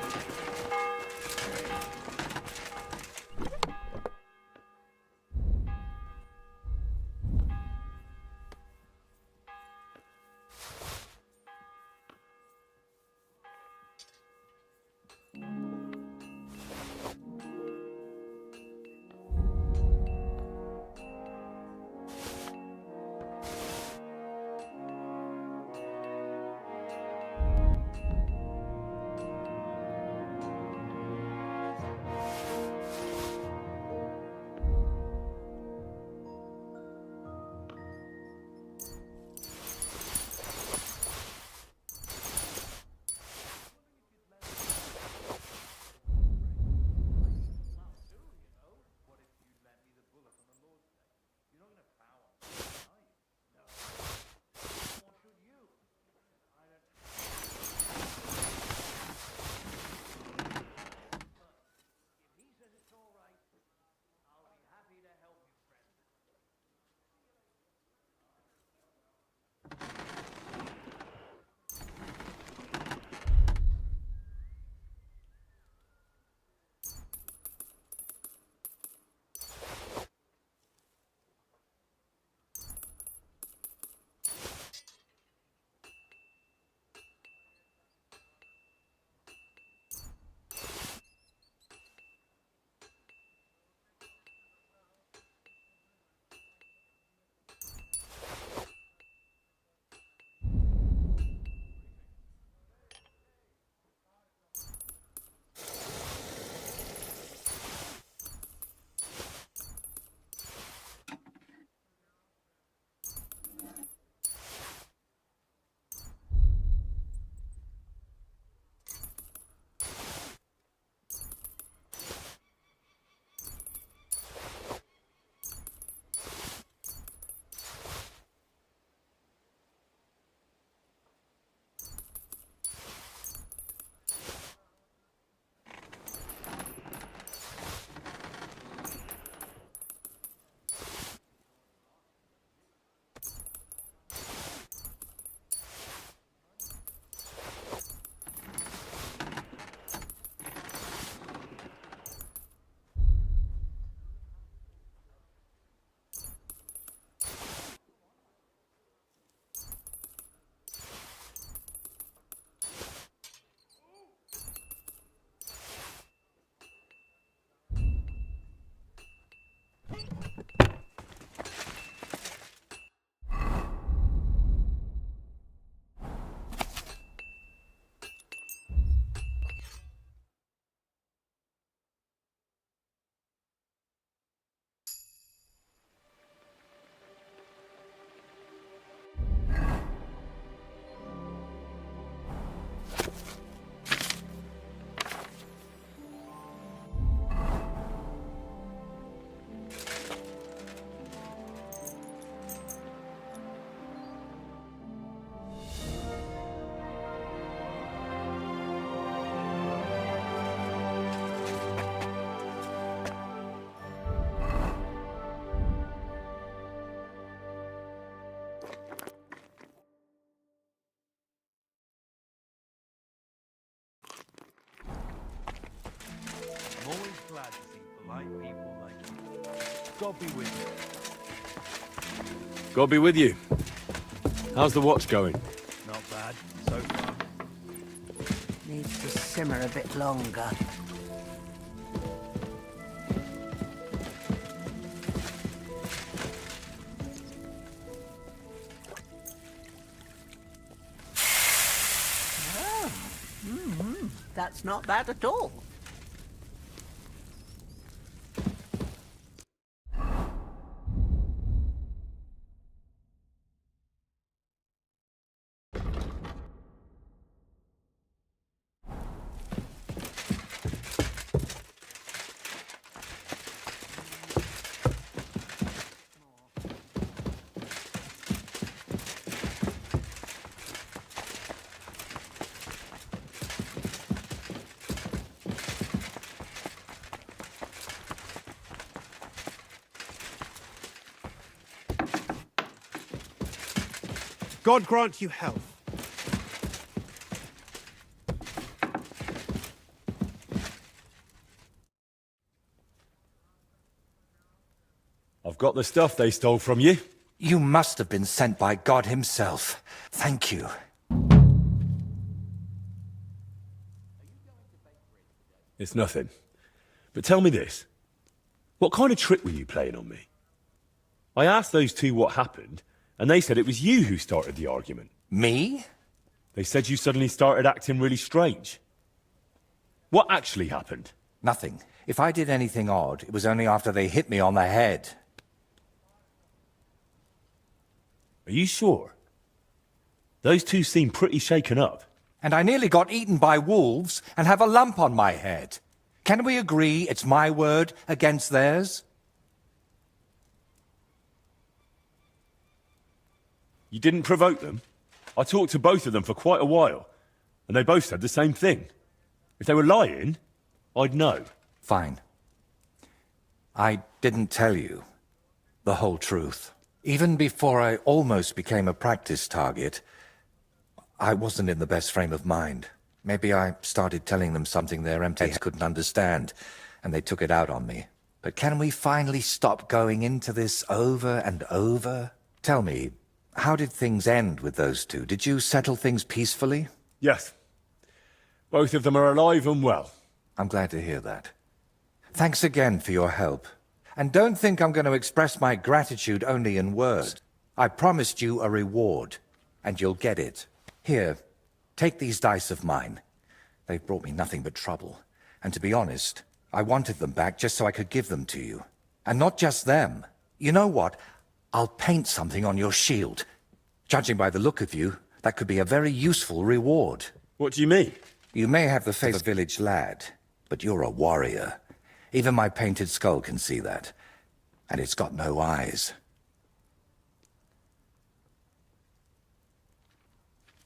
God be with you. God be with you. How's the watch going? Not bad, so far. Needs to simmer a bit longer. That's not bad at all. God grant you health. I've got the stuff they stole from you. You must have been sent by God himself. Thank you. It's nothing. But tell me this. What kind of trick were you playing on me? I asked those two what happened, and they said it was you who started the argument. Me? They said you suddenly started acting really strange. What actually happened? Nothing. If I did anything odd, it was only after they hit me on the head. Are you sure? Those two seem pretty shaken up. And I nearly got eaten by wolves and have a lump on my head. Can we agree it's my word against theirs? You didn't provoke them? I talked to both of them for quite a while, and they both said the same thing. If they were lying, I'd know. Fine. I didn't tell you the whole truth. Even before I almost became a practice target, I wasn't in the best frame of mind. Maybe I started telling them something their empty heads couldn't understand, and they took it out on me. But can we finally stop going into this over and over? Tell me, how did things end with those two? Did you settle things peacefully? Yes. Both of them are alive and well. I'm glad to hear that. Thanks again for your help. And don't think I'm going to express my gratitude only in words. I promised you a reward, and you'll get it. Here, take these dice of mine. They've brought me nothing but trouble. And to be honest, I wanted them back just so I could give them to you. And not just them. You know what? I'll paint something on your shield. Judging by the look of you, that could be a very useful reward. What do you mean? You may have the face of a village lad, but you're a warrior. Even my painted skull can see that. And it's got no eyes.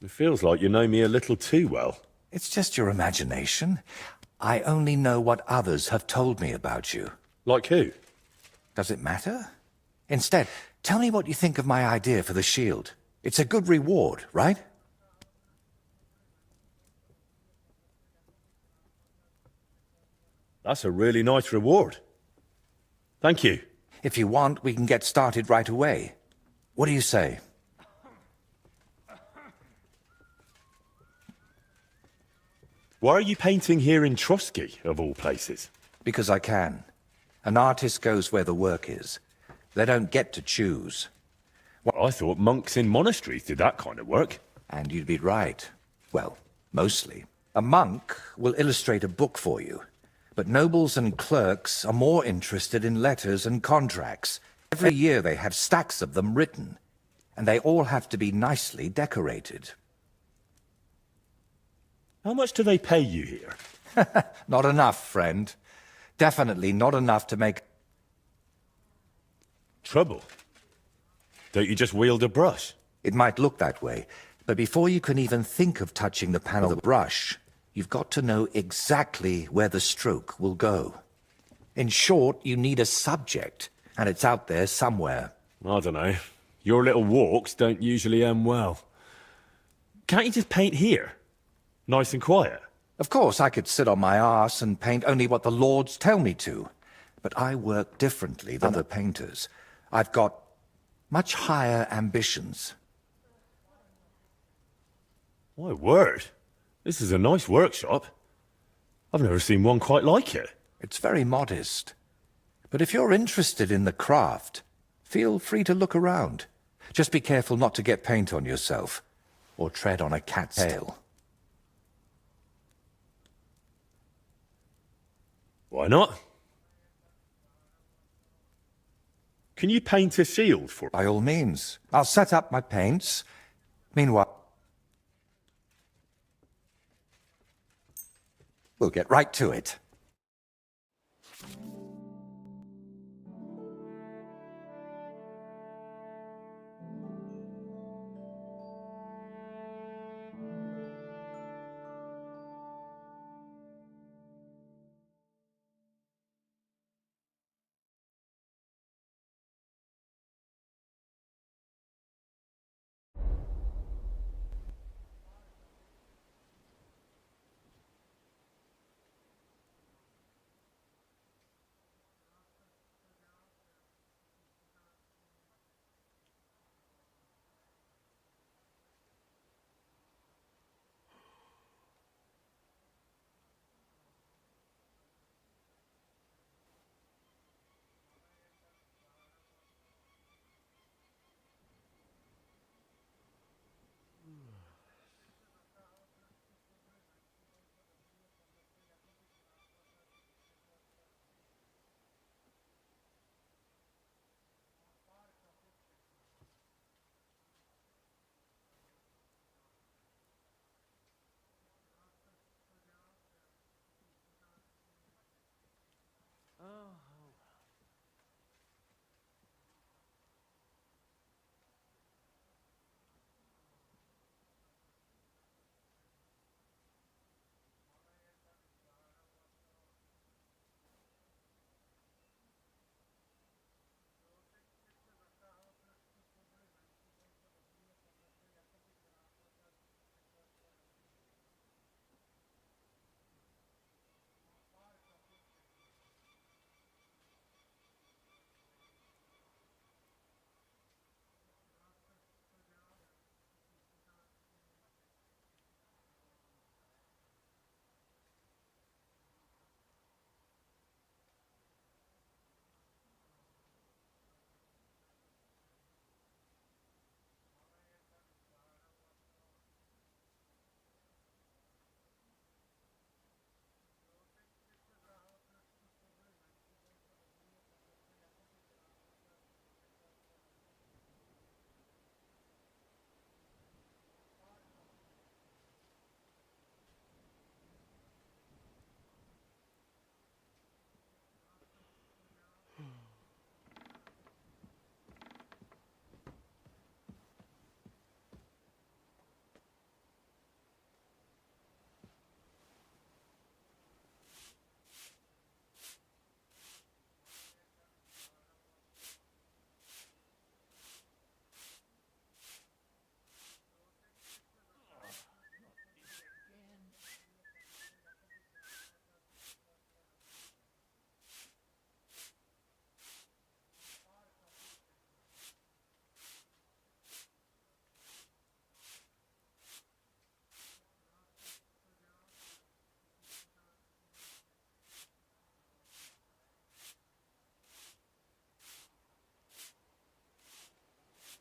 It feels like you know me a little too well. It's just your imagination. I only know what others have told me about you. Like who? Does it matter? Instead, tell me what you think of my idea for the shield. It's a good reward, right? That's a really nice reward. Thank you. If you want, we can get started right away. What do you say? Why are you painting here in Trotsky, of all places? Because I can. An artist goes where the work is. They don't get to choose. Well, I thought monks in monasteries did that kind of work. And you'd be right. Well, mostly. A monk will illustrate a book for you. But nobles and clerks are more interested in letters and contracts. Every year they have stacks of them written. And they all have to be nicely decorated. How much do they pay you here? Not enough, friend. Definitely not enough to make... Trouble? Don't you just wield a brush? It might look that way, but before you can even think of touching the panel of the brush, you've got to know exactly where the stroke will go. In short, you need a subject, and it's out there somewhere. I don't know. Your little walks don't usually end well. Can't you just paint here? Nice and quiet. Of course, I could sit on my arse and paint only what the lords tell me to. But I work differently than other painters. I've got much higher ambitions. My word. This is a nice workshop. I've never seen one quite like it. It's very modest. But if you're interested in the craft, feel free to look around. Just be careful not to get paint on yourself, or tread on a cat's tail. Why not? Can you paint a shield for... By all means. I'll set up my paints. Meanwhile, we'll get right to it.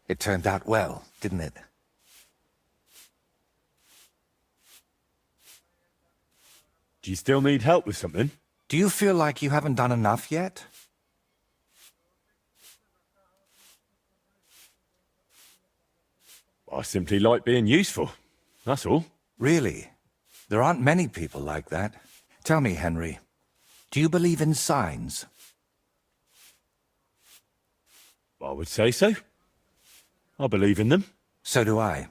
It turned out well, didn't it? Do you still need help with something? Do you feel like you haven't done enough yet? I simply like being useful. That's all. Really? There aren't many people like that. Tell me, Henry, do you believe in signs? I would say so. I believe in them. So do I.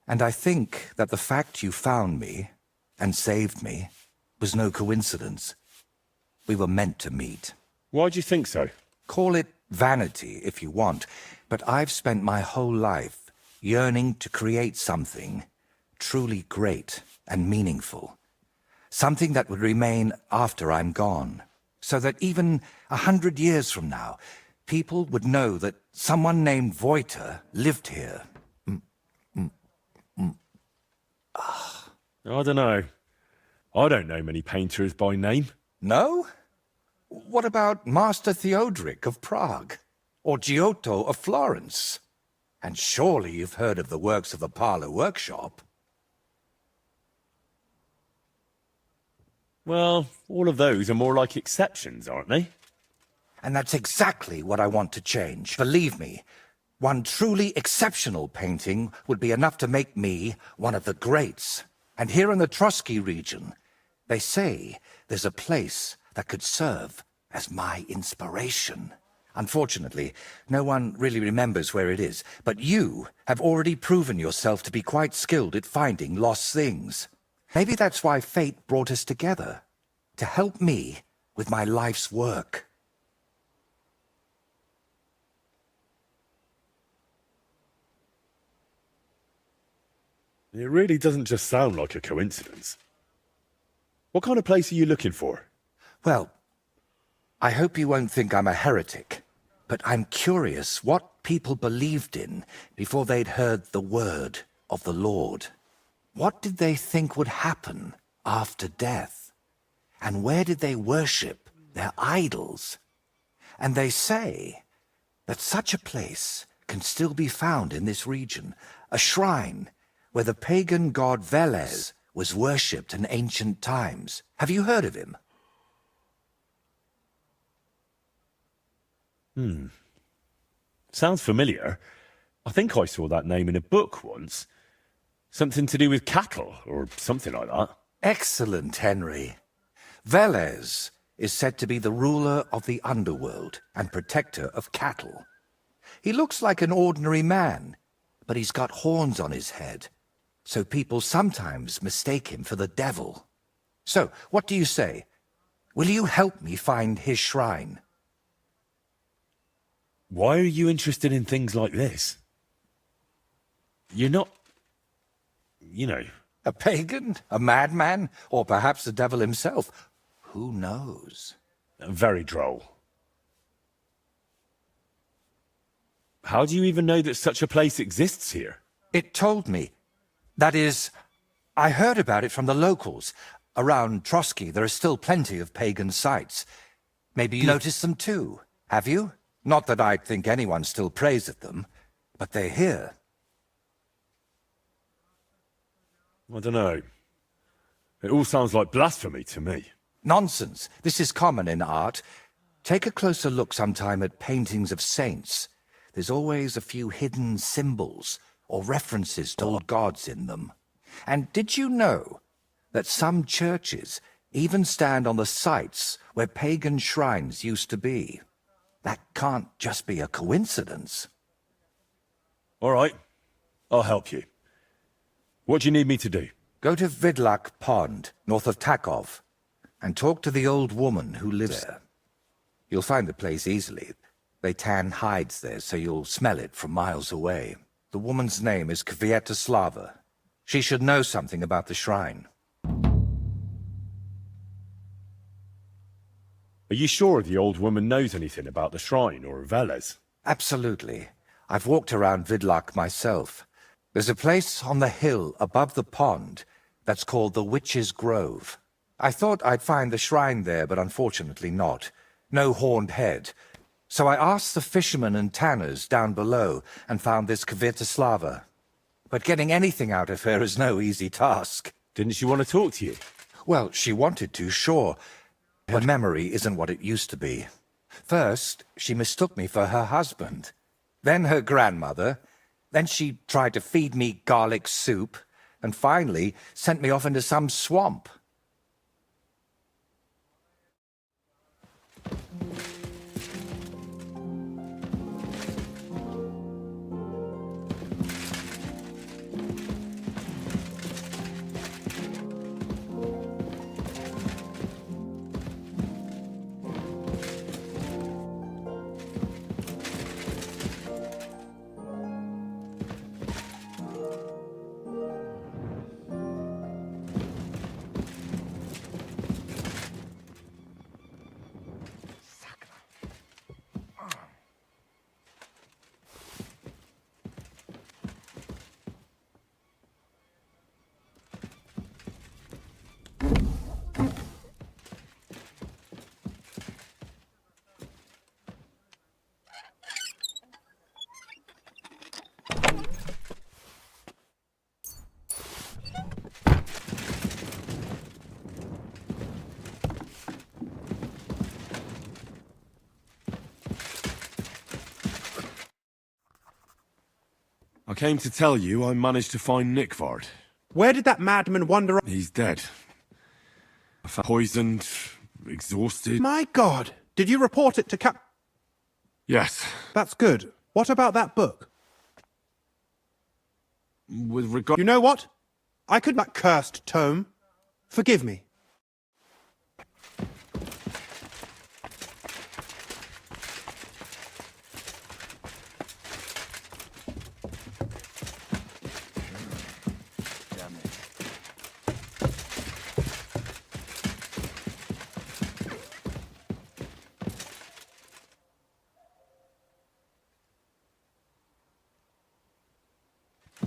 And I think that the fact you found me and saved me was no coincidence. We were meant to meet. Why do you think so? Call it vanity if you want, but I've spent my whole life yearning to create something truly great and meaningful. Something that would remain after I'm gone. so that even 100 years from now, people would know that someone named Voiter lived here. I don't know. I don't know many painters by name. No? What about Master Theodoric of Prague? Or Giotto of Florence? And surely you've heard of the works of the Parlour Workshop. Well, all of those are more like exceptions, aren't they? And that's exactly what I want to change. Believe me, one truly exceptional painting would be enough to make me one of the greats. And here in the Trotsky region, they say there's a place that could serve as my inspiration. Unfortunately, no one really remembers where it is, but you have already proven yourself to be quite skilled at finding lost things. Maybe that's why fate brought us together, to help me with my life's work. It really doesn't just sound like a coincidence. What kind of place are you looking for? Well, I hope you won't think I'm a heretic, but I'm curious what people believed in before they'd heard the word of the Lord. What did they think would happen after death? And where did they worship their idols? And they say that such a place can still be found in this region, a shrine where the pagan god Velez was worshipped in ancient times. Have you heard of him? Sounds familiar. I think I saw that name in a book once. Something to do with cattle, or something like that. Excellent, Henry. Velez is said to be the ruler of the underworld and protector of cattle. He looks like an ordinary man, but he's got horns on his head, so people sometimes mistake him for the devil. So, what do you say? Will you help me find his shrine? Why are you interested in things like this? You're not... you know... A pagan? A madman? Or perhaps the devil himself? Who knows? Very droll. How do you even know that such a place exists here? It told me. That is, I heard about it from the locals. Around Trotsky, there are still plenty of pagan sites. Maybe you noticed them too, have you? Not that I'd think anyone still prays at them, but they're here. I don't know. It all sounds like blasphemy to me. Nonsense. This is common in art. Take a closer look sometime at paintings of saints. There's always a few hidden symbols or references to old gods in them. And did you know that some churches even stand on the sites where pagan shrines used to be? That can't just be a coincidence. All right. I'll help you. What do you need me to do? Go to Vidlak Pond, north of Takov, and talk to the old woman who lives there. You'll find the place easily. They tan hides there, so you'll smell it from miles away. The woman's name is Kvietoslava. She should know something about the shrine. Are you sure the old woman knows anything about the shrine or Velez? Absolutely. I've walked around Vidlak myself. There's a place on the hill above the pond that's called the Witch's Grove. I thought I'd find the shrine there, but unfortunately not. No horned head. So I asked the fishermen and tanners down below and found this Kvietoslava. But getting anything out of her is no easy task. Didn't she want to talk to you? Well, she wanted to, sure. Her memory isn't what it used to be. First, she mistook me for her husband. Then her grandmother. Then she tried to feed me garlic soup. And finally, sent me off into some swamp. came to tell you I managed to find Nickvard. Where did that madman wander? He's dead. Poisoned, exhausted. My God! Did you report it to Cap? Yes. That's good. What about that book? With regard... You know what? I could that cursed tome. Forgive me.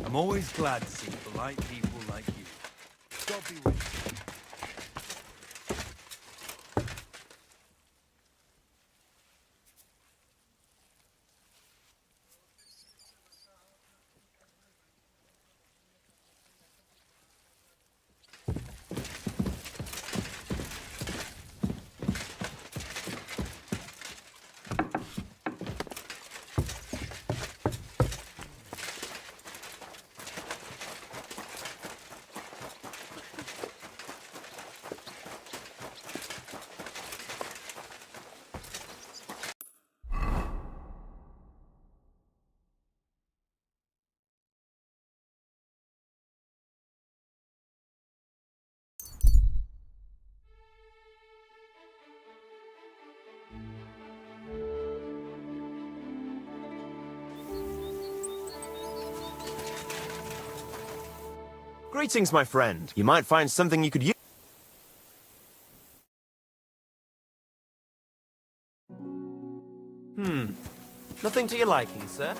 I'm always glad to see polite people like you. God be with you. Greetings, my friend. You might find something you could use. Nothing to your liking, sir?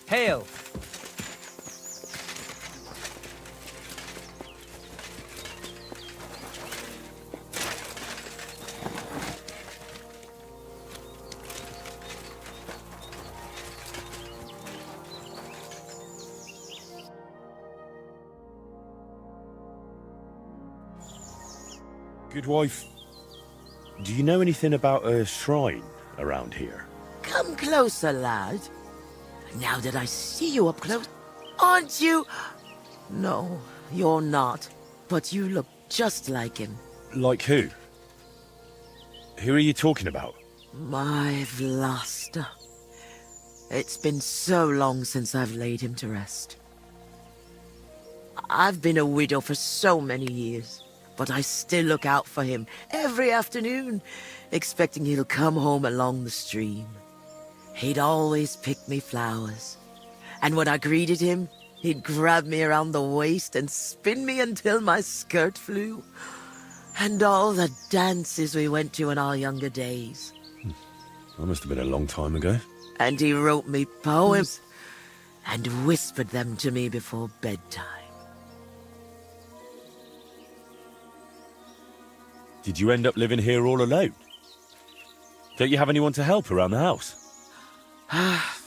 Hail! Good wife, do you know anything about a shrine around here? Come closer, lad. Now that I see you up close, aren't you? No, you're not. But you look just like him. Like who? Who are you talking about? My Vlasta. It's been so long since I've laid him to rest. I've been a widow for so many years, but I still look out for him every afternoon, expecting he'll come home along the stream. He'd always pick me flowers, and when I greeted him, he'd grab me around the waist and spin me until my skirt flew. And all the dances we went to in our younger days. That must have been a long time ago. And he wrote me poems and whispered them to me before bedtime. Did you end up living here all alone? Don't you have anyone to help around the house?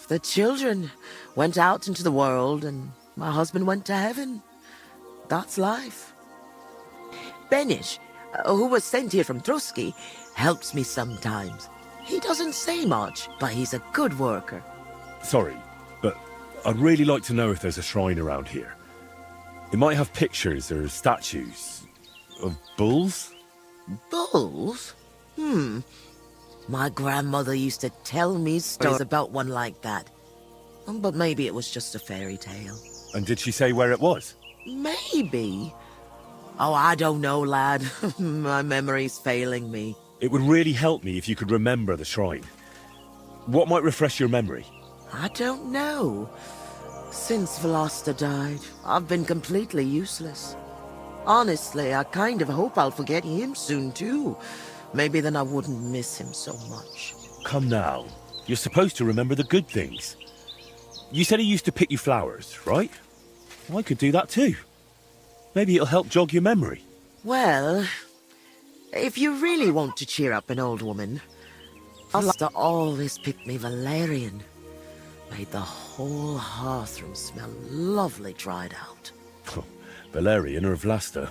The children went out into the world and my husband went to heaven. That's life. Benish, who was sent here from Trusky, helps me sometimes. He doesn't say much, but he's a good worker. Sorry, but I'd really like to know if there's a shrine around here. It might have pictures or statues of bulls? Bulls? My grandmother used to tell me stories about one like that. But maybe it was just a fairy tale. And did she say where it was? Maybe. Oh, I don't know, lad. My memory's failing me. It would really help me if you could remember the shrine. What might refresh your memory? I don't know. Since Velosta died, I've been completely useless. Honestly, I kind of hope I'll forget him soon, too. Maybe then I wouldn't miss him so much. Come now. You're supposed to remember the good things. You said he used to pick you flowers, right? Well, I could do that too. Maybe it'll help jog your memory. Well, if you really want to cheer up an old woman, Vlasta always picked me valerian. Made the whole hearthroom smell lovely dried out. Valerian or Vlasta?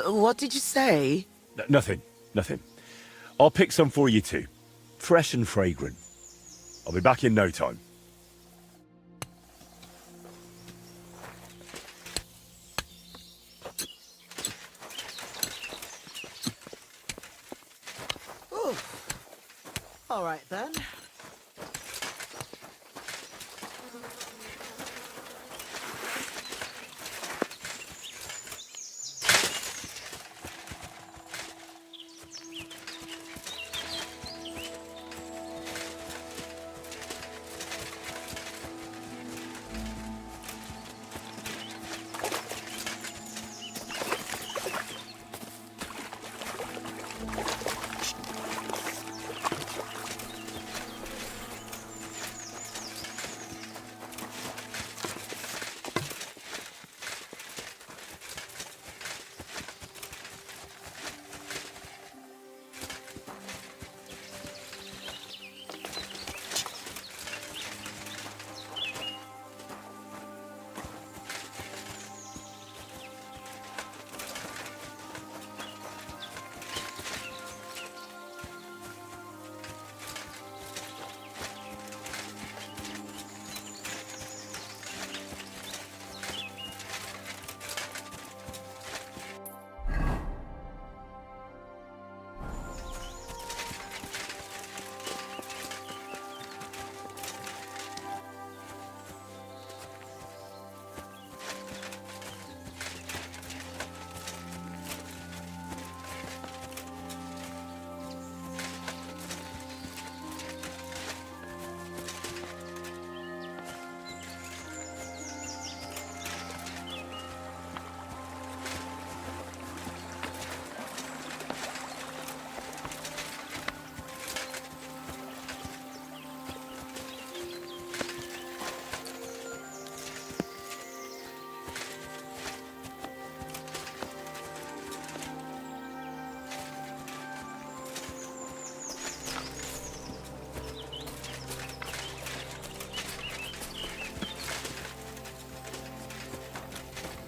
What did you say? Nothing. I'll pick some for you too. Fresh and fragrant. I'll be back in no time. All right then.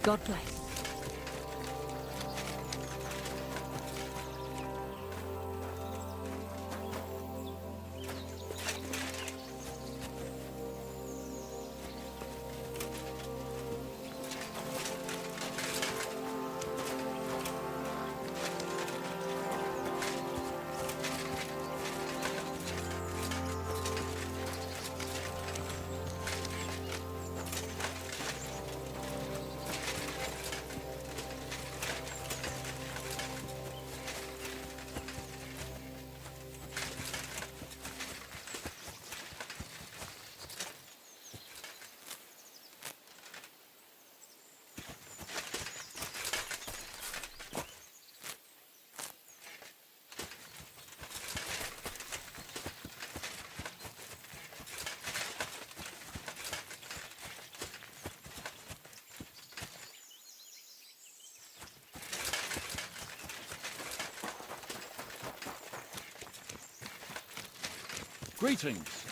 God bless. Greetings.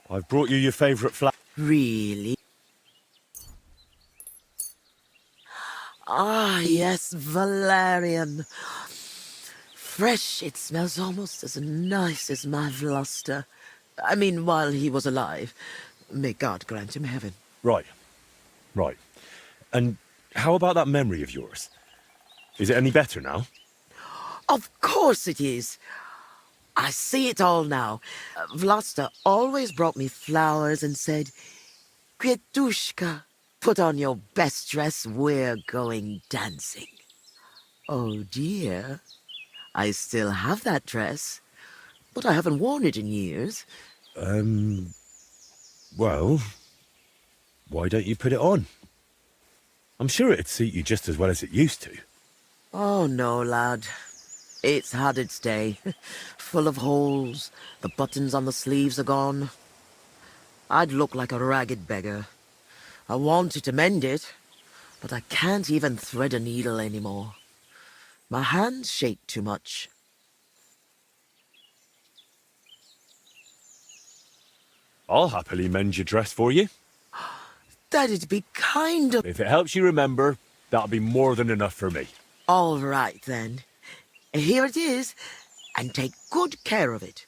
I've brought you your favourite flower. Really? Ah, yes, valerian. Fresh, it smells almost as nice as my Vlasta. I mean, while he was alive. May God grant him heaven. Right. And how about that memory of yours? Is it any better now? Of course it is. I see it all now. Vlasta always brought me flowers and said, Květuška, put on your best dress, we're going dancing. Oh dear, I still have that dress, but I haven't worn it in years. Well, why don't you put it on? I'm sure it'd suit you just as well as it used to. Oh, no, lad. It's had its day. Full of holes. The buttons on the sleeves are gone. I'd look like a ragged beggar. I wanted to mend it, but I can't even thread a needle anymore. My hands shake too much. I'll happily mend your dress for you. That'd be kind of... If it helps you remember, that'll be more than enough for me. All right, then. Here it is, and take good care of it.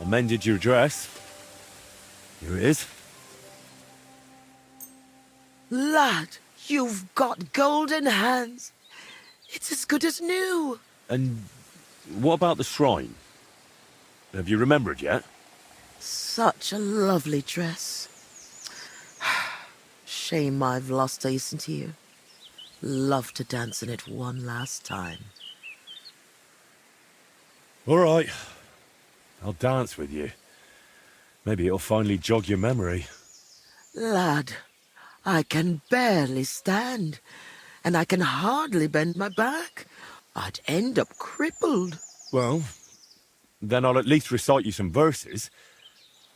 I mended your dress. Here it is. Lad, you've got golden hands. It's as good as new. And what about the shrine? Have you remembered yet? Such a lovely dress. Shame I've lost Isn't here. Love to dance in it one last time. All right. I'll dance with you. Maybe it'll finally jog your memory. Lad, I can barely stand, and I can hardly bend my back. I'd end up crippled. Well, then I'll at least recite you some verses.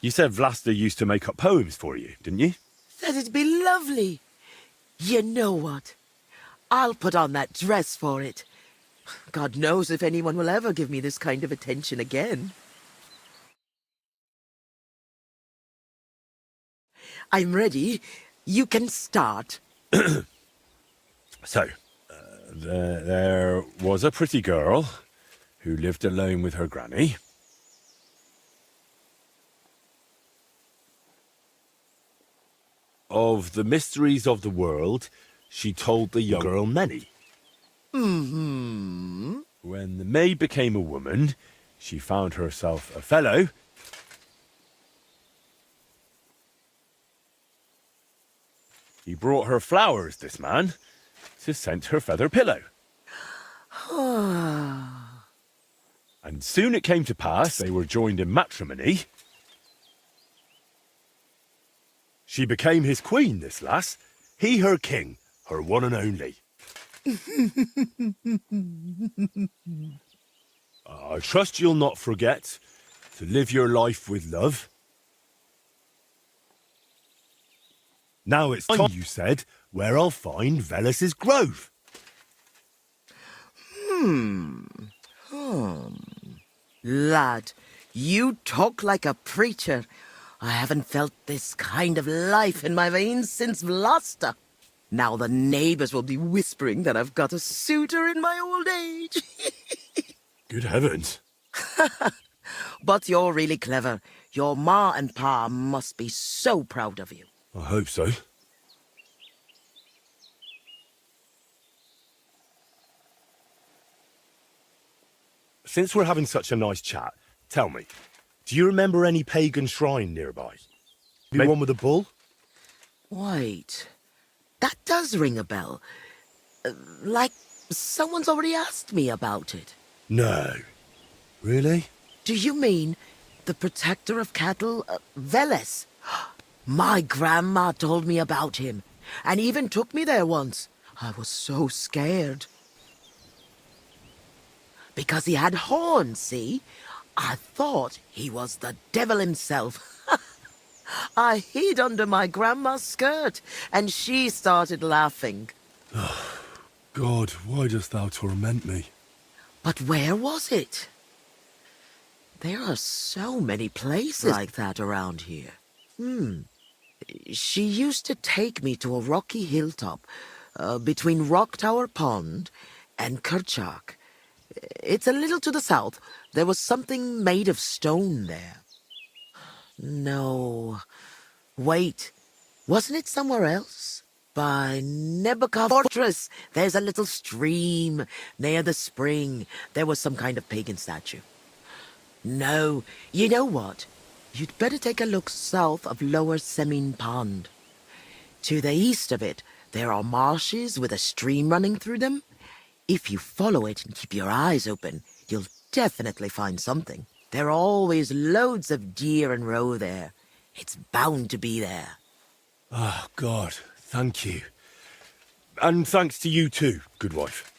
You said Vlasta used to make up poems for you, didn't you? That'd be lovely. You know what? I'll put on that dress for it. God knows if anyone will ever give me this kind of attention again. I'm ready. You can start. So, there was a pretty girl who lived alone with her granny. Of the mysteries of the world, she told the young girl many. Mm-hmm. When the maid became a woman, she found herself a fellow. He brought her flowers, this man, to scent her feather pillow. And soon it came to pass they were joined in matrimony. She became his queen, this lass. He her king, her one and only. I trust you'll not forget to live your life with love. Now it's time, you said, where I'll find Velus's grove. Lad, you talk like a preacher. I haven't felt this kind of life in my veins since Vlasta. Now the neighbors will be whispering that I've got a suitor in my old age. Good heavens. But you're really clever. Your ma and pa must be so proud of you. I hope so. Since we're having such a nice chat, tell me, do you remember any pagan shrine nearby? Maybe one with a bull? Wait, that does ring a bell. Like someone's already asked me about it. No. Really? Do you mean the protector of cattle, Velus? My grandma told me about him, and even took me there once. I was so scared. Because he had horns, see? I thought he was the devil himself. I hid under my grandma's skirt, and she started laughing. God, why dost thou torment me? But where was it? There are so many places like that around here. She used to take me to a rocky hilltop between Rock Tower Pond and Kerchak. It's a little to the south. There was something made of stone there. No. Wait. Wasn't it somewhere else? By Nebuchadnezzar Fortress. There's a little stream near the spring. There was some kind of pagan statue. No. You know what? You'd better take a look south of Lower Semine Pond. To the east of it, there are marshes with a stream running through them. If you follow it and keep your eyes open, you'll definitely find something. There are always loads of deer and roe there. It's bound to be there. Oh, God, thank you. And thanks to you too, good wife.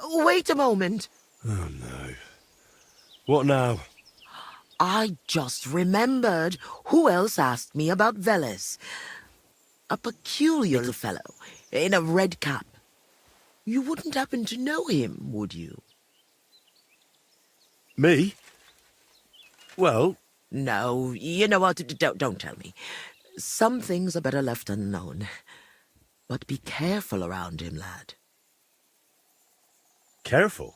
Wait a moment. Oh, no. What now? I just remembered. Who else asked me about Veles? A peculiar little fellow in a red cap. You wouldn't happen to know him, would you? Me? Well... No, you know what? Don't tell me. Some things are better left unknown. But be careful around him, lad. Careful?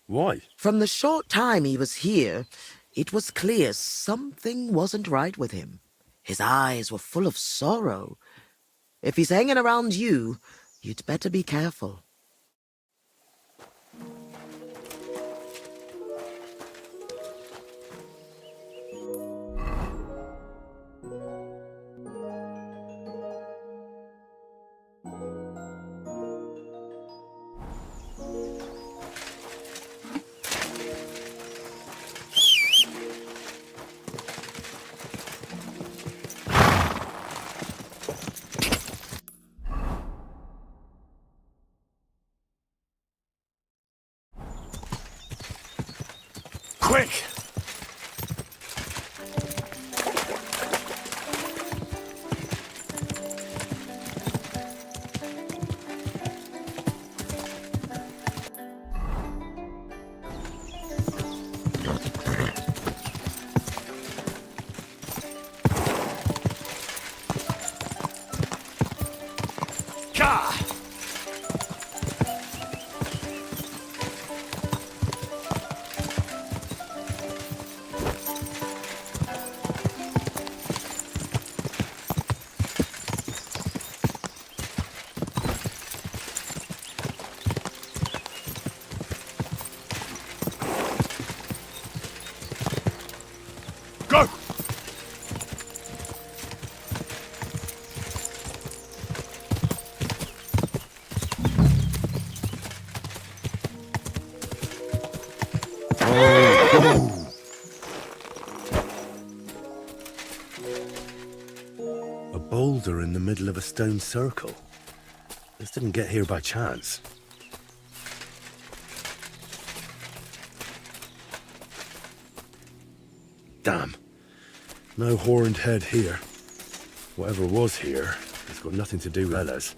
Why? From the short time he was here, it was clear something wasn't right with him. His eyes were full of sorrow. If he's hanging around you, you'd better be careful. Quick! Go! A boulder in the middle of a stone circle. This didn't get here by chance. Damn. No horned head here. Whatever was here has got nothing to do with Veles.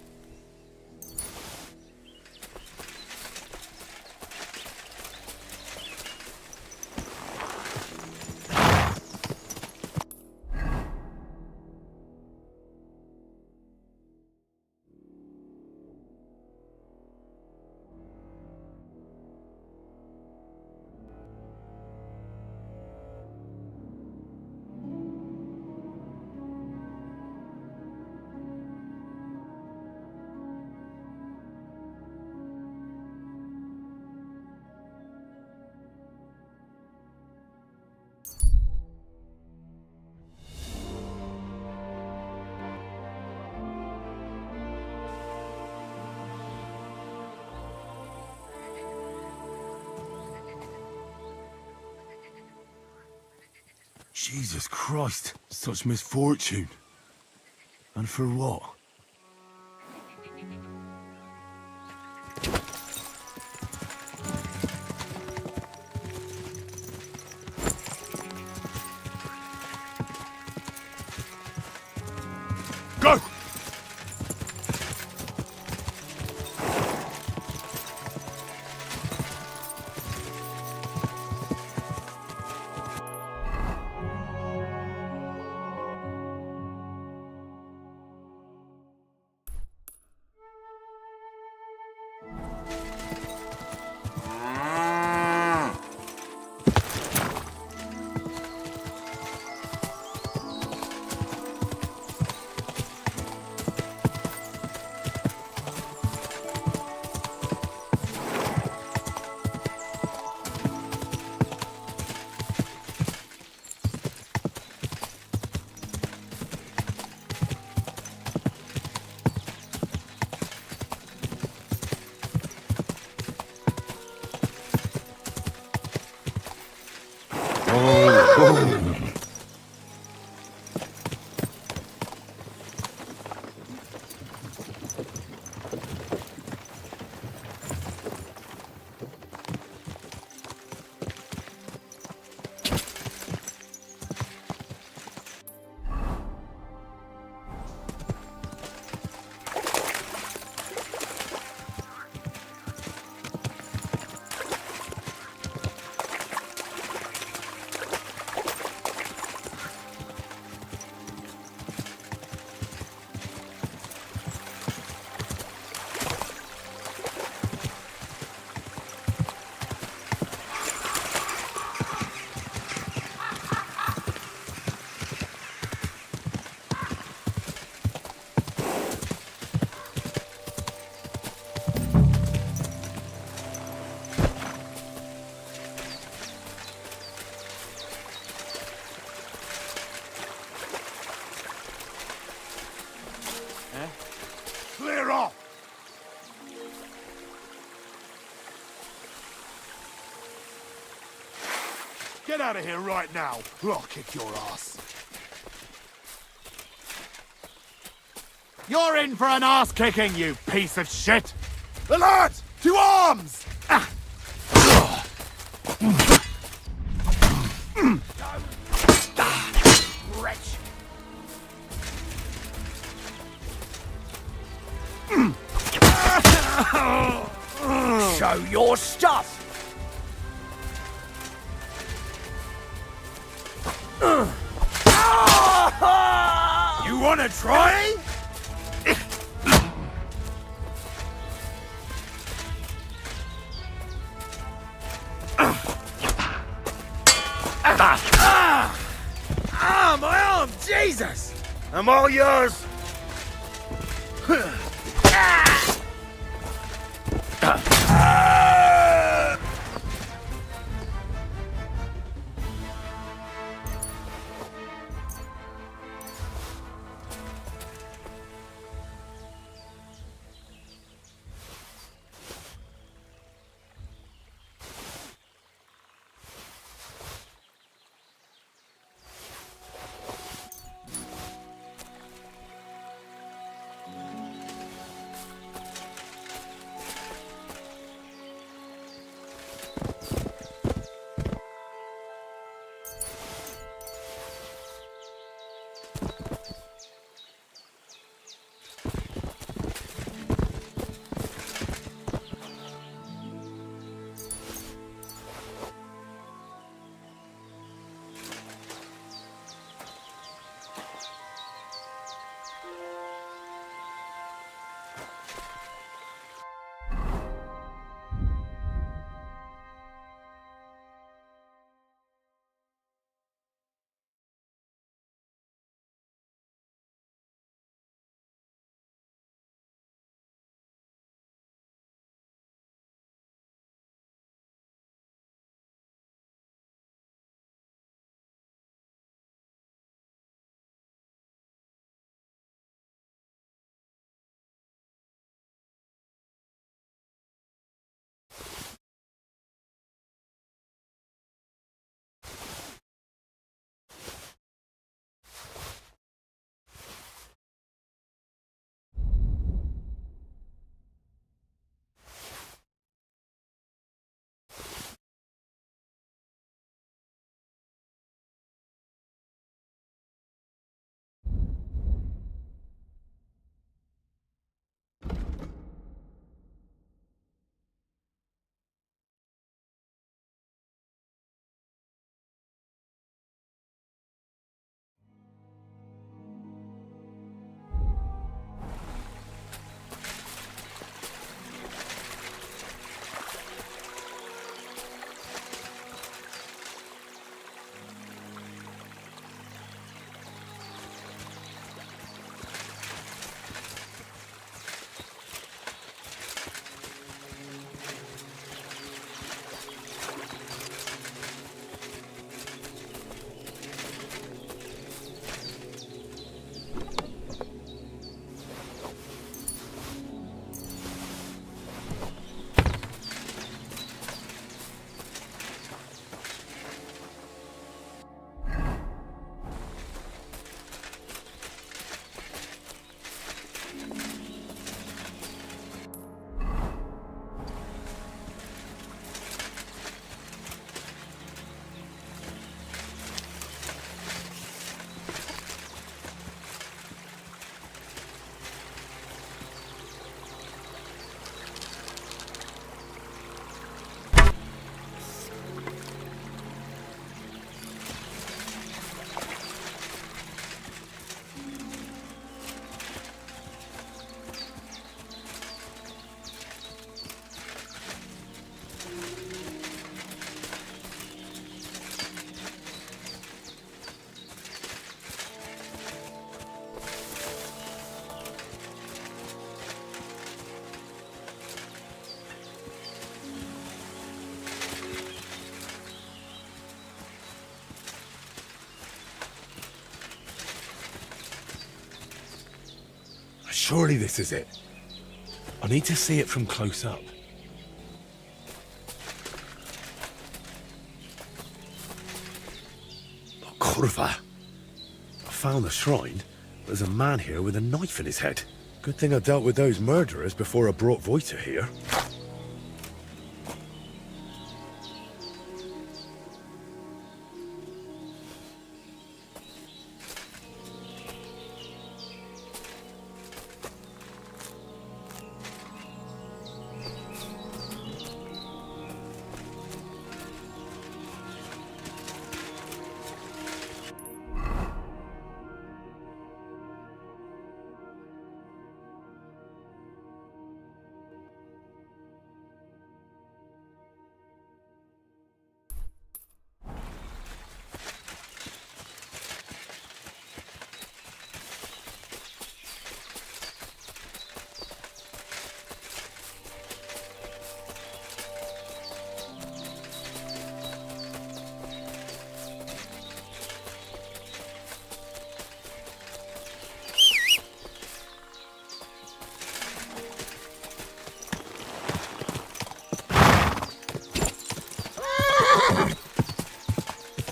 Jesus Christ, such misfortune. And for what? Go! out of here right now, or I'll kick your ass. You're in for an ass-kicking, you piece of shit! Alert! To arms! Wretch! Show your stuff! You wanna try? My arm! Jesus! I'm all yours! Surely this is it. I need to see it from close up. Kurva. I found the shrine. There's a man here with a knife in his head. Good thing I dealt with those murderers before I brought Voita here.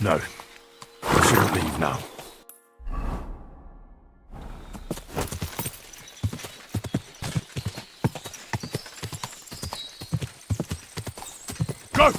No. I shouldn't leave now. Go!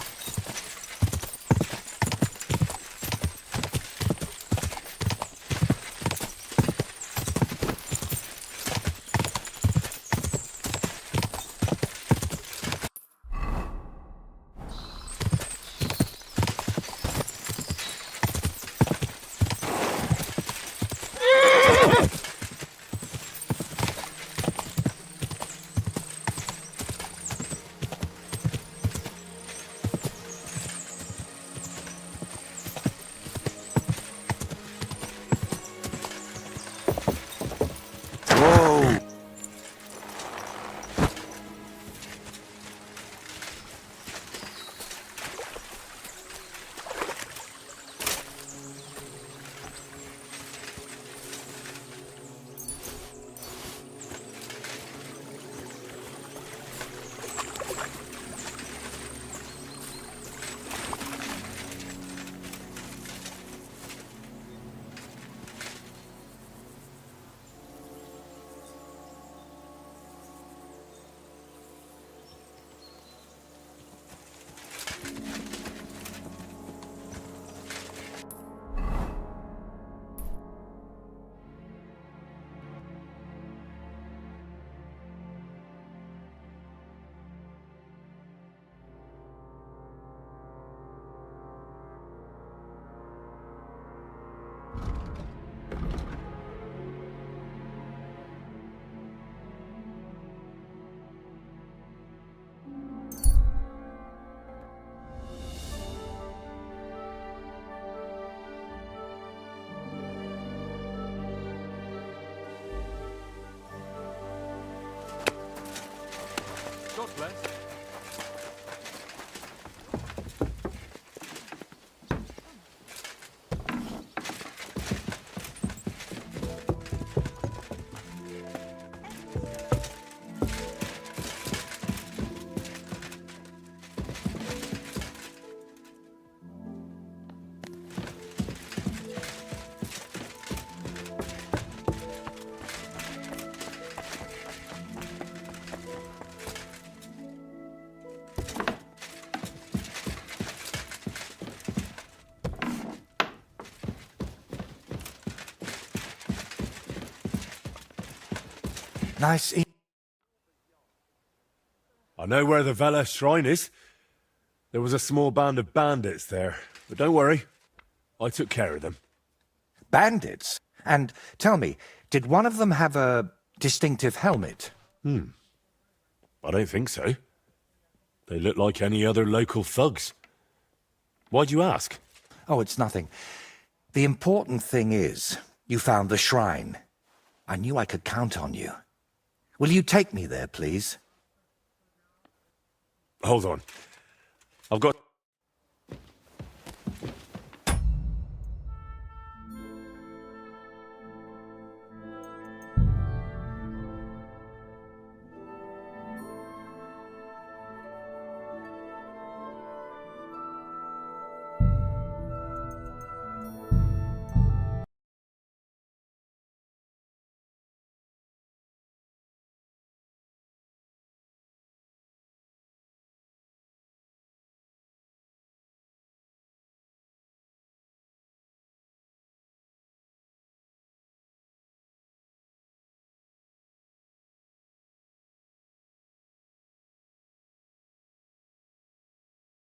God bless. Nice. I know where the Vela shrine is. There was a small band of bandits there. But don't worry, I took care of them. Bandits? And tell me, did one of them have a distinctive helmet? I don't think so. They look like any other local thugs. Why'd you ask? Oh, it's nothing. The important thing is, you found the shrine. I knew I could count on you. Will you take me there, please? Hold on. I've got